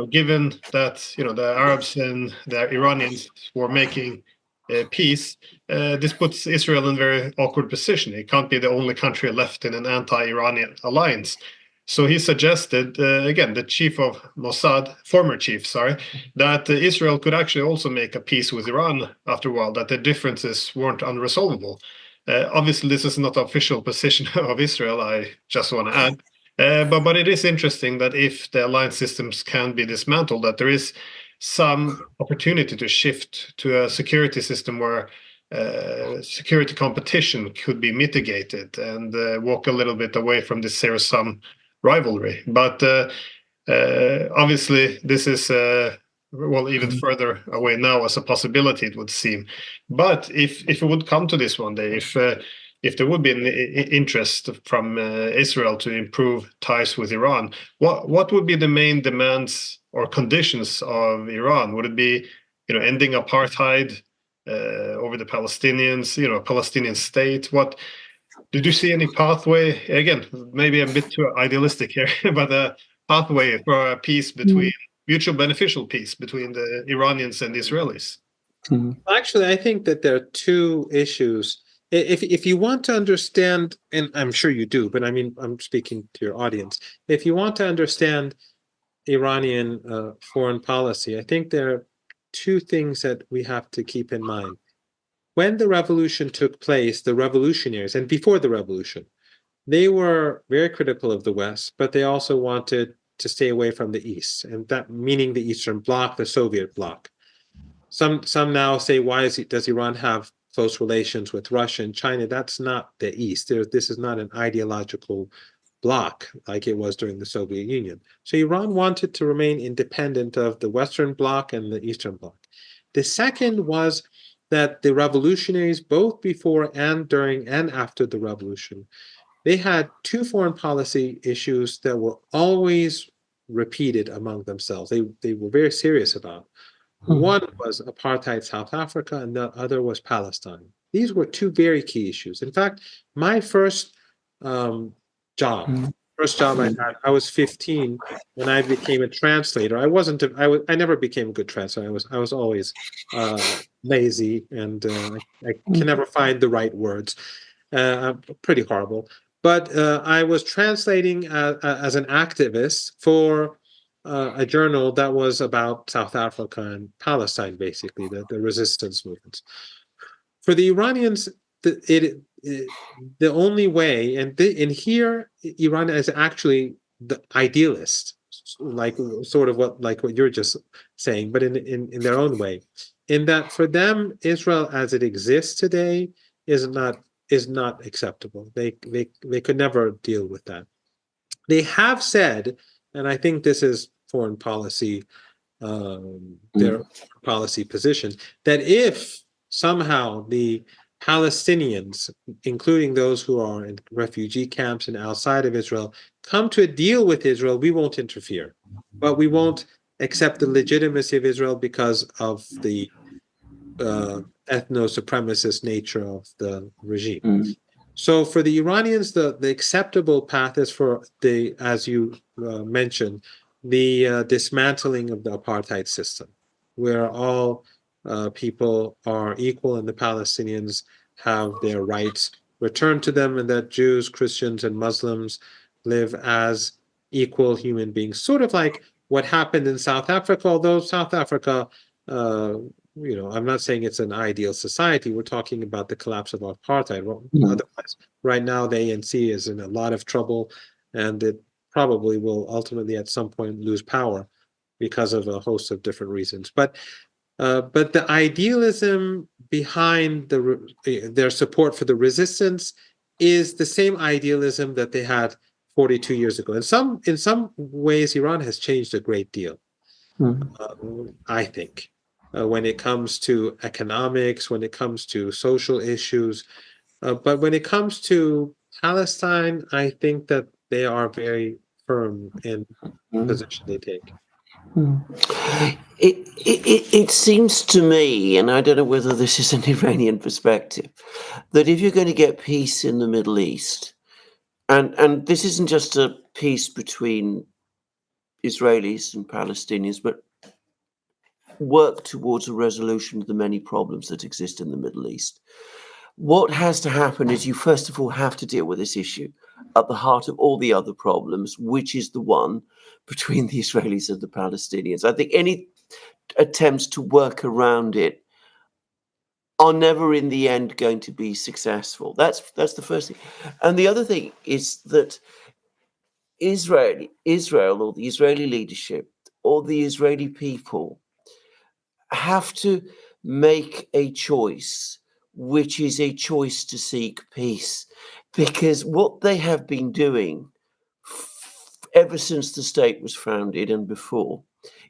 given that the Arabs and the Iranians were making peace, this puts Israel in a very awkward position. It can't be the only country left in an anti-Iranian alliance. So he suggested, again, the chief of Mossad, former chief, sorry, that Israel could actually also make a peace with Iran after a while, that the differences weren't unresolvable. Obviously, this is not the official position of Israel, I just want to add. But it is interesting that if the alliance systems can be dismantled, that there is some opportunity to shift to a security system where security competition could be mitigated and walk a little bit away from this zero-sum rivalry. But obviously, this is even further away now as a possibility, it would seem. But if it would come to this one day, if there would be an interest from Israel to improve ties with Iran, what would be the main demands or conditions of Iran? Would it be, ending apartheid over the Palestinians, a Palestinian state? Did you see any pathway? Again, maybe a bit too idealistic here, but a pathway for a peace between mutual beneficial peace between the Iranians and the Israelis? Actually, I think that there are two issues. If you want to understand, and I'm sure you do, but I mean, I'm speaking to your audience. If you want to understand Iranian foreign policy, I think there are two things that we have to keep in mind. When the revolution took place, the revolutionaries, and before the revolution, they were very critical of the West, but they also wanted to stay away from the East, and that meaning the Eastern Bloc, the Soviet bloc. Some now say, why does Iran have close relations with Russia and China? That's not the East. This is not an ideological bloc like it was during the Soviet Union. So Iran wanted to remain independent of the Western Bloc and the Eastern Bloc. The second was that the revolutionaries, both before and during and after the revolution, they had two foreign policy issues that were always repeated among themselves. They were very serious about. One was apartheid South Africa, and the other was Palestine. These were two very key issues. In fact, my first job I had, I was 15 when I became a translator. I never became a good translator. I was always lazy, and I can never find the right words. I'm pretty horrible. But I was translating as an activist for a journal that was about South Africa and Palestine, basically, the resistance movements. For the Iranians, the only way, and here, Iran is actually the idealist, like what you're just saying, but in their own way, in that for them, Israel as it exists today is not is not acceptable. They could never deal with that. They have said, and I think this is foreign policy, their policy position, that if somehow the Palestinians, including those who are in refugee camps and outside of Israel, come to a deal with Israel, we won't interfere. But we won't accept the legitimacy of Israel because of the ethno-supremacist nature of the regime. So for the Iranians, the acceptable path is for the, as you mentioned, the dismantling of the apartheid system, where all people are equal and the Palestinians have their rights returned to them, and that Jews, Christians, and Muslims live as equal human beings, sort of like what happened in South Africa, although South Africa, I'm not saying it's an ideal society. We're talking about the collapse of apartheid. Well, otherwise, right now, the ANC is in a lot of trouble, and it probably will ultimately at some point lose power because of a host of different reasons. But the idealism behind their support for the resistance is the same idealism that they had 42 years ago. In some ways, Iran has changed a great deal, I think, when it comes to economics, when it comes to social issues. But when it comes to Palestine, I think that they are very firm in the position they take. It seems to me, and I don't know whether this is an Iranian perspective, that if you're going to get peace in the Middle East, and this isn't just a peace between Israelis and Palestinians, but work towards a resolution of the many problems that exist in the Middle East, what has to happen is you first of all have to deal with this issue at the heart of all the other problems, which is the one between the Israelis and the Palestinians. I think any attempts to work around it are never in the end going to be successful. That's the first thing. And the other thing is that Israel or the Israeli leadership or the Israeli people have to make a choice, which is a choice to seek peace, because what they have been doing ever since the state was founded and before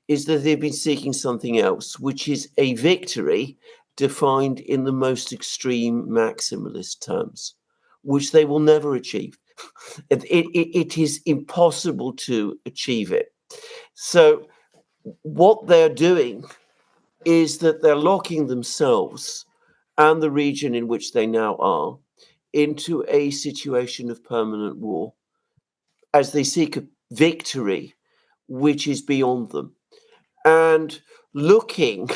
is that they've been seeking something else, which is a victory defined in the most extreme maximalist terms, which they will never achieve. It is impossible to achieve it. So what they're doing is that they're locking themselves and the region in which they now are into a situation of permanent war as they seek a victory which is beyond them, and looking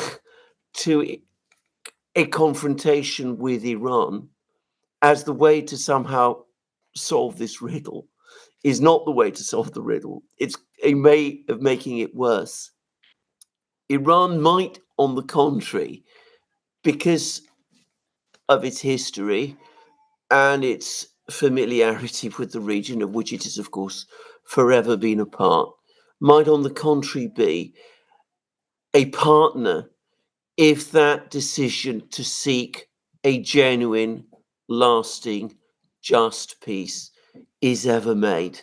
to a confrontation with Iran as the way to somehow solve this riddle is not the way to solve the riddle. It's a way of making it worse. Iran might, on the contrary, because of its history and its familiarity with the region, of which it has, of course, forever been a part, might, on the contrary, be a partner if that decision to seek a genuine, lasting, just peace is ever made.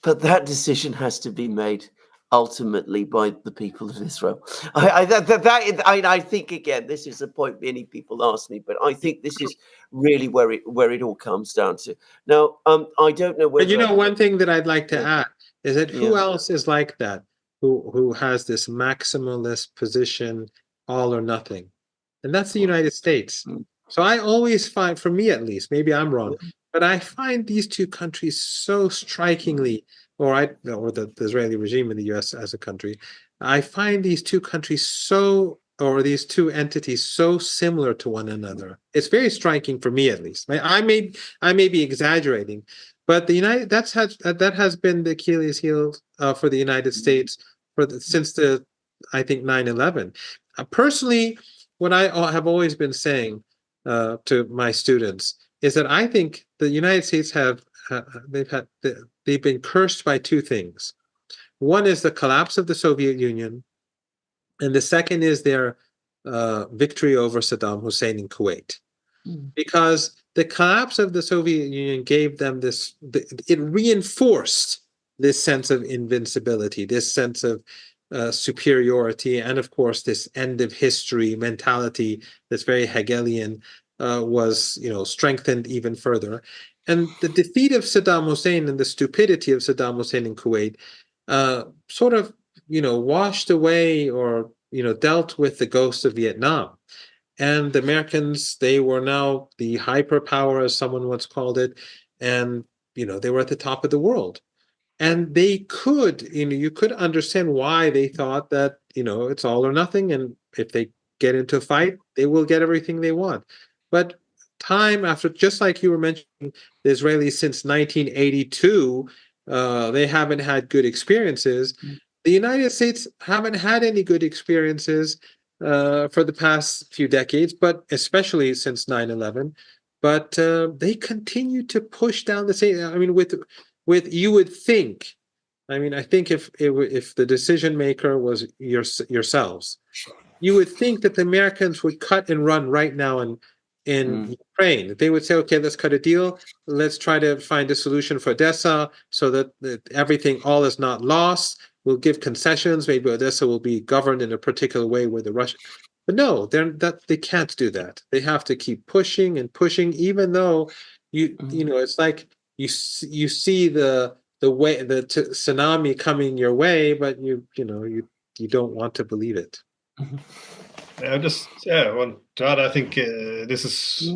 But that decision has to be made ultimately by the people of Israel. I think, again, this is a point many people ask me, but I think this is really where it all comes down to. Now, I don't know whether... But one thing that I'd like to add is that who else is like that, who has this maximalist position, all or nothing? And that's the United States. So I always find, for me at least, maybe I'm wrong, but I find these two countries so strikingly, or the Israeli regime in the US as a country, I find these two countries these two entities so similar to one another. It's very striking for me at least. I may be exaggerating, but that has been the Achilles heel for the United States since I think 9/11. Personally, what I have always been saying to my students is that I think the United States they've been cursed by two things. One is the collapse of the Soviet Union, and the second is their victory over Saddam Hussein in Kuwait. Because the collapse of the Soviet Union gave them it reinforced this sense of invincibility, this sense of superiority, and of course this end of history mentality that's very Hegelian was, strengthened even further. And the defeat of Saddam Hussein and the stupidity of Saddam Hussein in Kuwait sort of, washed away or, dealt with the ghost of Vietnam. And the Americans, they were now the hyperpower, as someone once called it, and they were at the top of the world. And they could, you could understand why they thought that, it's all or nothing, and if they get into a fight, they will get everything they want. But time after, just like you were mentioning, the Israelis since 1982, they haven't had good experiences. The United States haven't had any good experiences for the past few decades, but especially since 9/11. But they continue to push down the same. I mean, with you would think. I mean, I think if the decision maker was yourselves, you would think that the Americans would cut and run right now in Ukraine. They would say, okay, let's cut a deal. Let's try to find a solution for Odessa so that everything all is not lost. We'll give concessions. Maybe Odessa will be governed in a particular way with the Russian. But no, they can't do that. They have to keep pushing and pushing, even though it's like you see the way the tsunami coming your way, but you don't want to believe it. Want to add, I think this is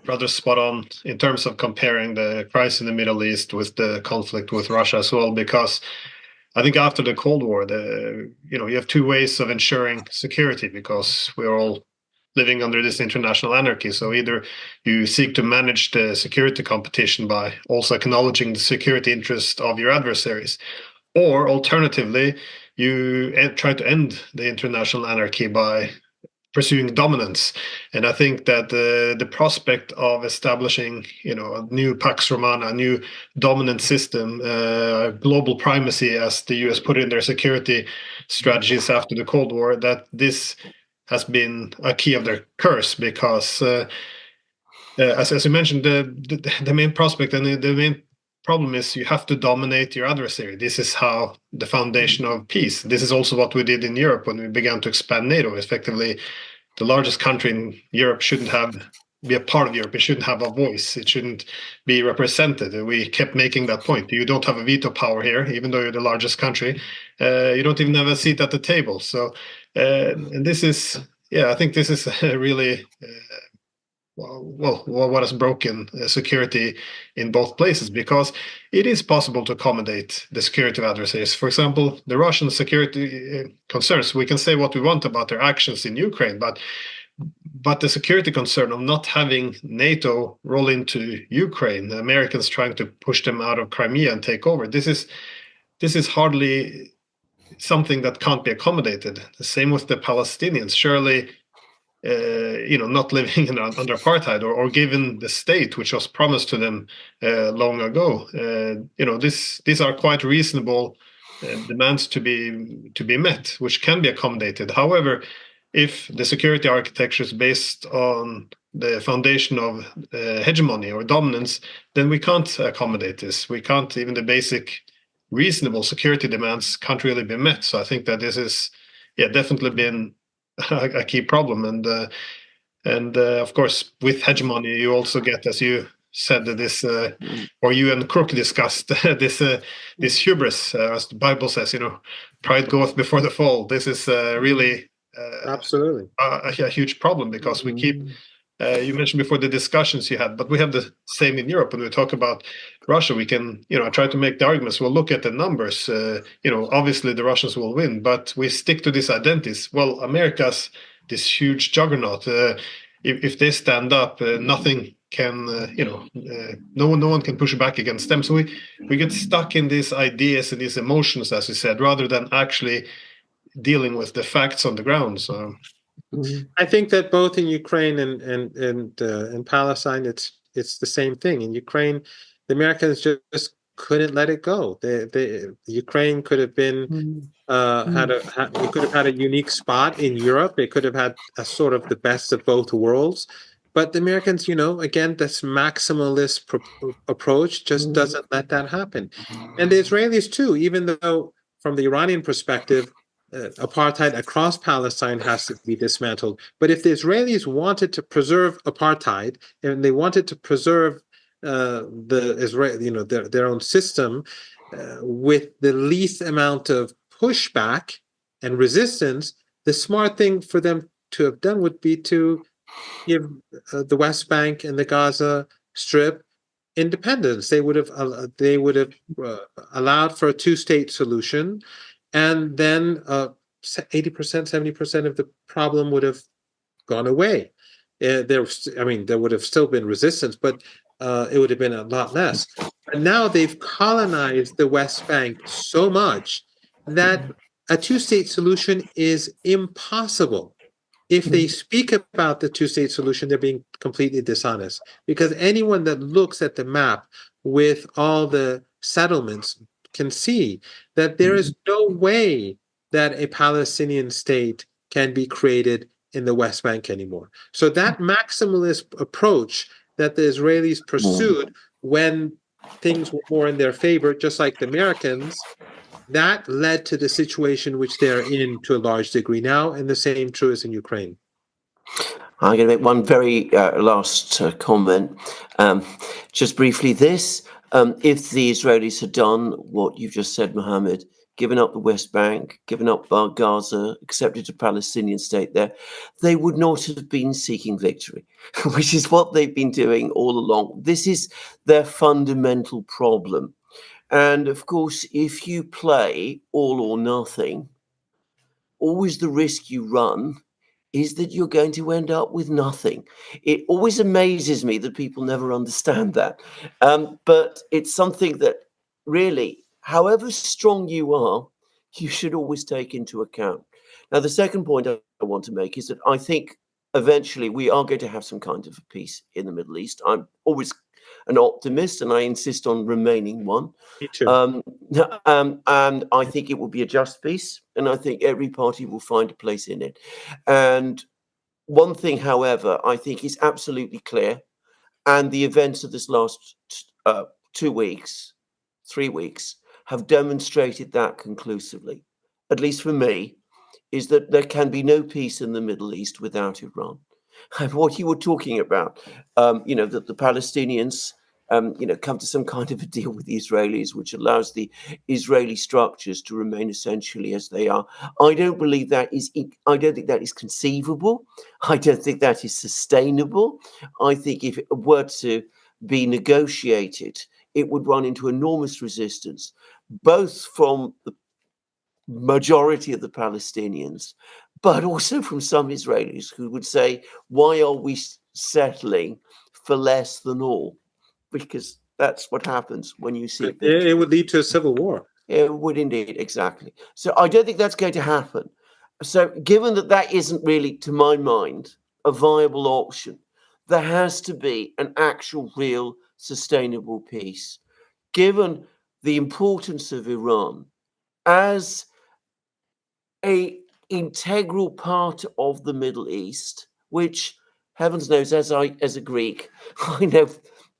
rather spot on in terms of comparing the crisis in the Middle East with the conflict with Russia as well, because I think after the Cold War, you have two ways of ensuring security, because we're all living under this international anarchy. So either you seek to manage the security competition by also acknowledging the security interest of your adversaries, or alternatively, you try to end the international anarchy by pursuing dominance. And I think that the prospect of establishing, a new Pax Romana, a new dominant system, global primacy, as the US put in their security strategies after the Cold War, that this has been a key of their curse, because as you mentioned, the main prospect and the main problem is you have to dominate your adversary. This is how the foundation of peace. This is also what we did in Europe when we began to expand NATO. Effectively, the largest country in Europe shouldn't be a part of Europe. It shouldn't have a voice. It shouldn't be represented. We kept making that point. You don't have a veto power here, even though you're the largest country. You don't even have a seat at the table. So, and this is, I think this is really what has broken security in both places, because it is possible to accommodate the security of adversaries. For example, the Russian security concerns, we can say what we want about their actions in Ukraine, but the security concern of not having NATO roll into Ukraine, the Americans trying to push them out of Crimea and take over, this is hardly something that can't be accommodated. The same with the Palestinians. Surely not living under apartheid or given the state which was promised to them long ago. These are quite reasonable demands to be met, which can be accommodated. However, if the security architecture is based on the foundation of hegemony or dominance, then we can't accommodate this. We can't, even the basic reasonable security demands can't really be met. So I think that this is definitely been a key problem, and of course with hegemony you also get, as you said, this or you and Crook discussed this hubris, as the Bible says, pride goeth before the fall. This is really absolutely a huge problem, because we keep you mentioned before the discussions you had, but we have the same in Europe. When we talk about Russia, we can, try to make the arguments. We'll look at the numbers. Obviously the Russians will win, but we stick to these identities. Well, America's this huge juggernaut. If they stand up, nothing can, no one can push back against them. So we get stuck in these ideas and these emotions, as you said, rather than actually dealing with the facts on the ground. So. I think that both in Ukraine and in Palestine, it's the same thing. In Ukraine, the Americans just couldn't let it go. The Ukraine could have been it could have had a unique spot in Europe. It could have had a sort of the best of both worlds. But the Americans, again, this maximalist approach just doesn't let that happen. And the Israelis too, even though from the Iranian perspective, apartheid across Palestine has to be dismantled. But if the Israelis wanted to preserve apartheid and they wanted to preserve the Israel, their own system with the least amount of pushback and resistance, the smart thing for them to have done would be to give the West Bank and the Gaza Strip independence. They would have allowed for a two-state solution, and then 80%, 70% of the problem would have gone away. There would have still been resistance, but it would have been a lot less. But now they've colonized the West Bank so much that a two-state solution is impossible. If they speak about the two-state solution, they're being completely dishonest, because anyone that looks at the map with all the settlements can see that there is no way that a Palestinian state can be created in the West Bank anymore. So that maximalist approach that the Israelis pursued when things were more in their favor, just like the Americans, that led to the situation which they're in to a large degree now, and the same true is in Ukraine. I'm going to make one very last comment. Just briefly, if the Israelis had done what you've just said, Mohammed, given up the West Bank, given up Gaza, accepted a Palestinian state there, they would not have been seeking victory, which is what they've been doing all along. This is their fundamental problem. And of course, if you play all or nothing, always the risk you run is that you're going to end up with nothing. It always amazes me that people never understand that. But it's something that really, however strong you are, you should always take into account. Now, the second point I want to make is that I think eventually we are going to have some kind of a peace in the Middle East. I'm always an optimist, and I insist on remaining one. Me too. And I think it will be a just peace, and I think every party will find a place in it. And one thing, however, I think is absolutely clear, and the events of this last 2 weeks, 3 weeks, have demonstrated that conclusively, at least for me, is that there can be no peace in the Middle East without Iran. And what you were talking about, that the Palestinians, come to some kind of a deal with the Israelis, which allows the Israeli structures to remain essentially as they are. I don't believe that is. I don't think that is conceivable. I don't think that is sustainable. I think if it were to be negotiated, it would run into enormous resistance, both from the majority of the Palestinians, but also from some Israelis who would say, why are we settling for less than all? Because that's what happens when you see it would lead to a civil war. It would indeed, exactly. So I don't think that's going to happen. So given that that isn't really, to my mind, a viable option, there has to be an actual, real, sustainable peace. Given the importance of Iran as a integral part of the Middle East, which, heavens knows, as a Greek, I know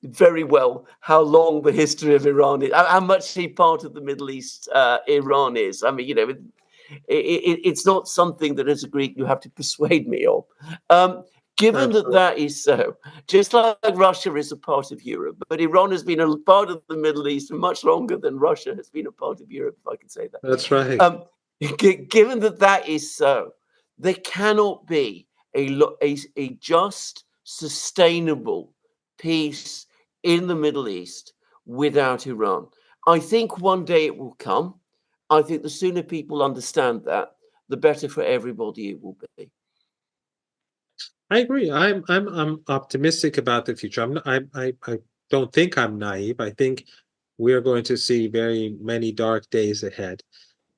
very well how long the history of Iran is, how much a part of the Middle East Iran is. I mean, it's not something that as a Greek you have to persuade me of. Given that is so, just like Russia is a part of Europe, but Iran has been a part of the Middle East much longer than Russia has been a part of Europe, if I can say that. That's right. Given that is so, there cannot be a just, sustainable peace in the Middle East without Iran. I think one day it will come. I think the sooner people understand that, the better for everybody it will be. I agree. I'm optimistic about the future. I don't think I'm naive. I think we're going to see very many dark days ahead,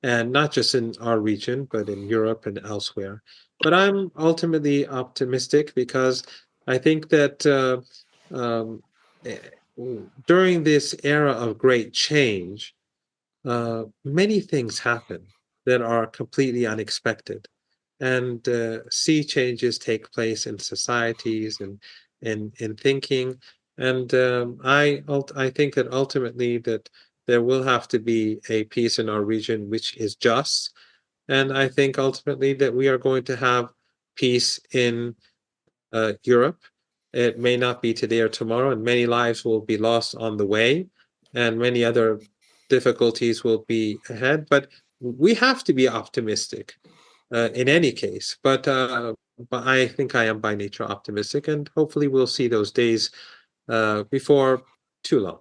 and not just in our region, but in Europe and elsewhere. But I'm ultimately optimistic because I think that during this era of great change, many things happen that are completely unexpected. and see changes take place in societies and in thinking. And I think that ultimately that there will have to be a peace in our region which is just. And I think ultimately that we are going to have peace in Europe. It may not be today or tomorrow, and many lives will be lost on the way, and many other difficulties will be ahead. But we have to be optimistic in any case. But I think I am by nature optimistic, and hopefully we'll see those days before too long.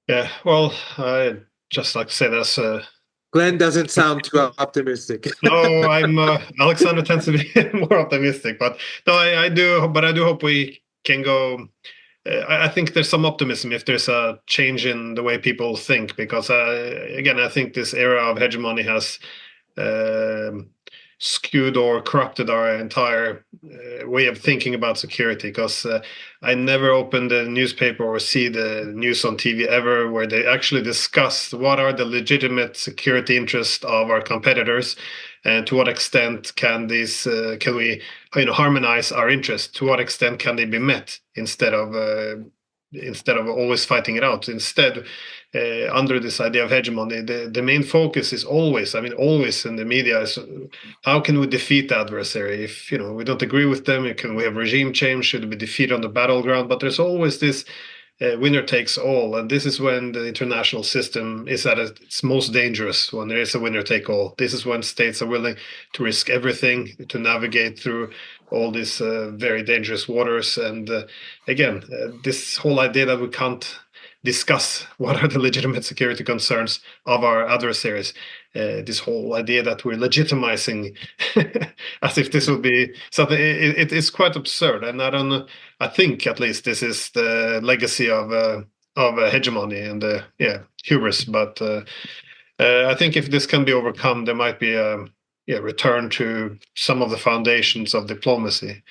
Yeah, well, I just like to say this. Glenn doesn't sound too optimistic. No, I'm Alexander tends to be more optimistic, but no, I do. But I do hope we can go. I think there's some optimism if there's a change in the way people think, because again, I think this era of hegemony has skewed or corrupted our entire way of thinking about security. Because I never open the newspaper or see the news on TV ever where they actually discuss what are the legitimate security interests of our competitors, and to what extent can these can we harmonize our interests? To what extent can they be met instead of always fighting it out? Instead, under this idea of hegemony, the main focus is always, always in the media is how can we defeat the adversary? If we don't agree with them, can we have regime change? Should we defeat on the battleground? But there's always this winner takes all, and this is when the international system is at its most dangerous, when there is a winner take all. This is when states are willing to risk everything to navigate through all these very dangerous waters. And again, this whole idea that we can't discuss what are the legitimate security concerns of our adversaries, this whole idea that we're legitimizing as if this would be something, it is quite absurd. And I don't know, I think at least this is the legacy of hegemony and hubris. But I think if this can be overcome, there might be a return to some of the foundations of diplomacy.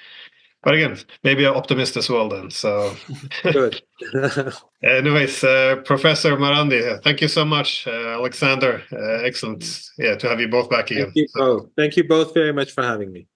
But again, maybe an optimist as well then. So Good. Anyways, Professor Marandi, thank you so much. Alexander, excellent. Yeah, to have you both back again. Thank you both. Thank you both very much for having me.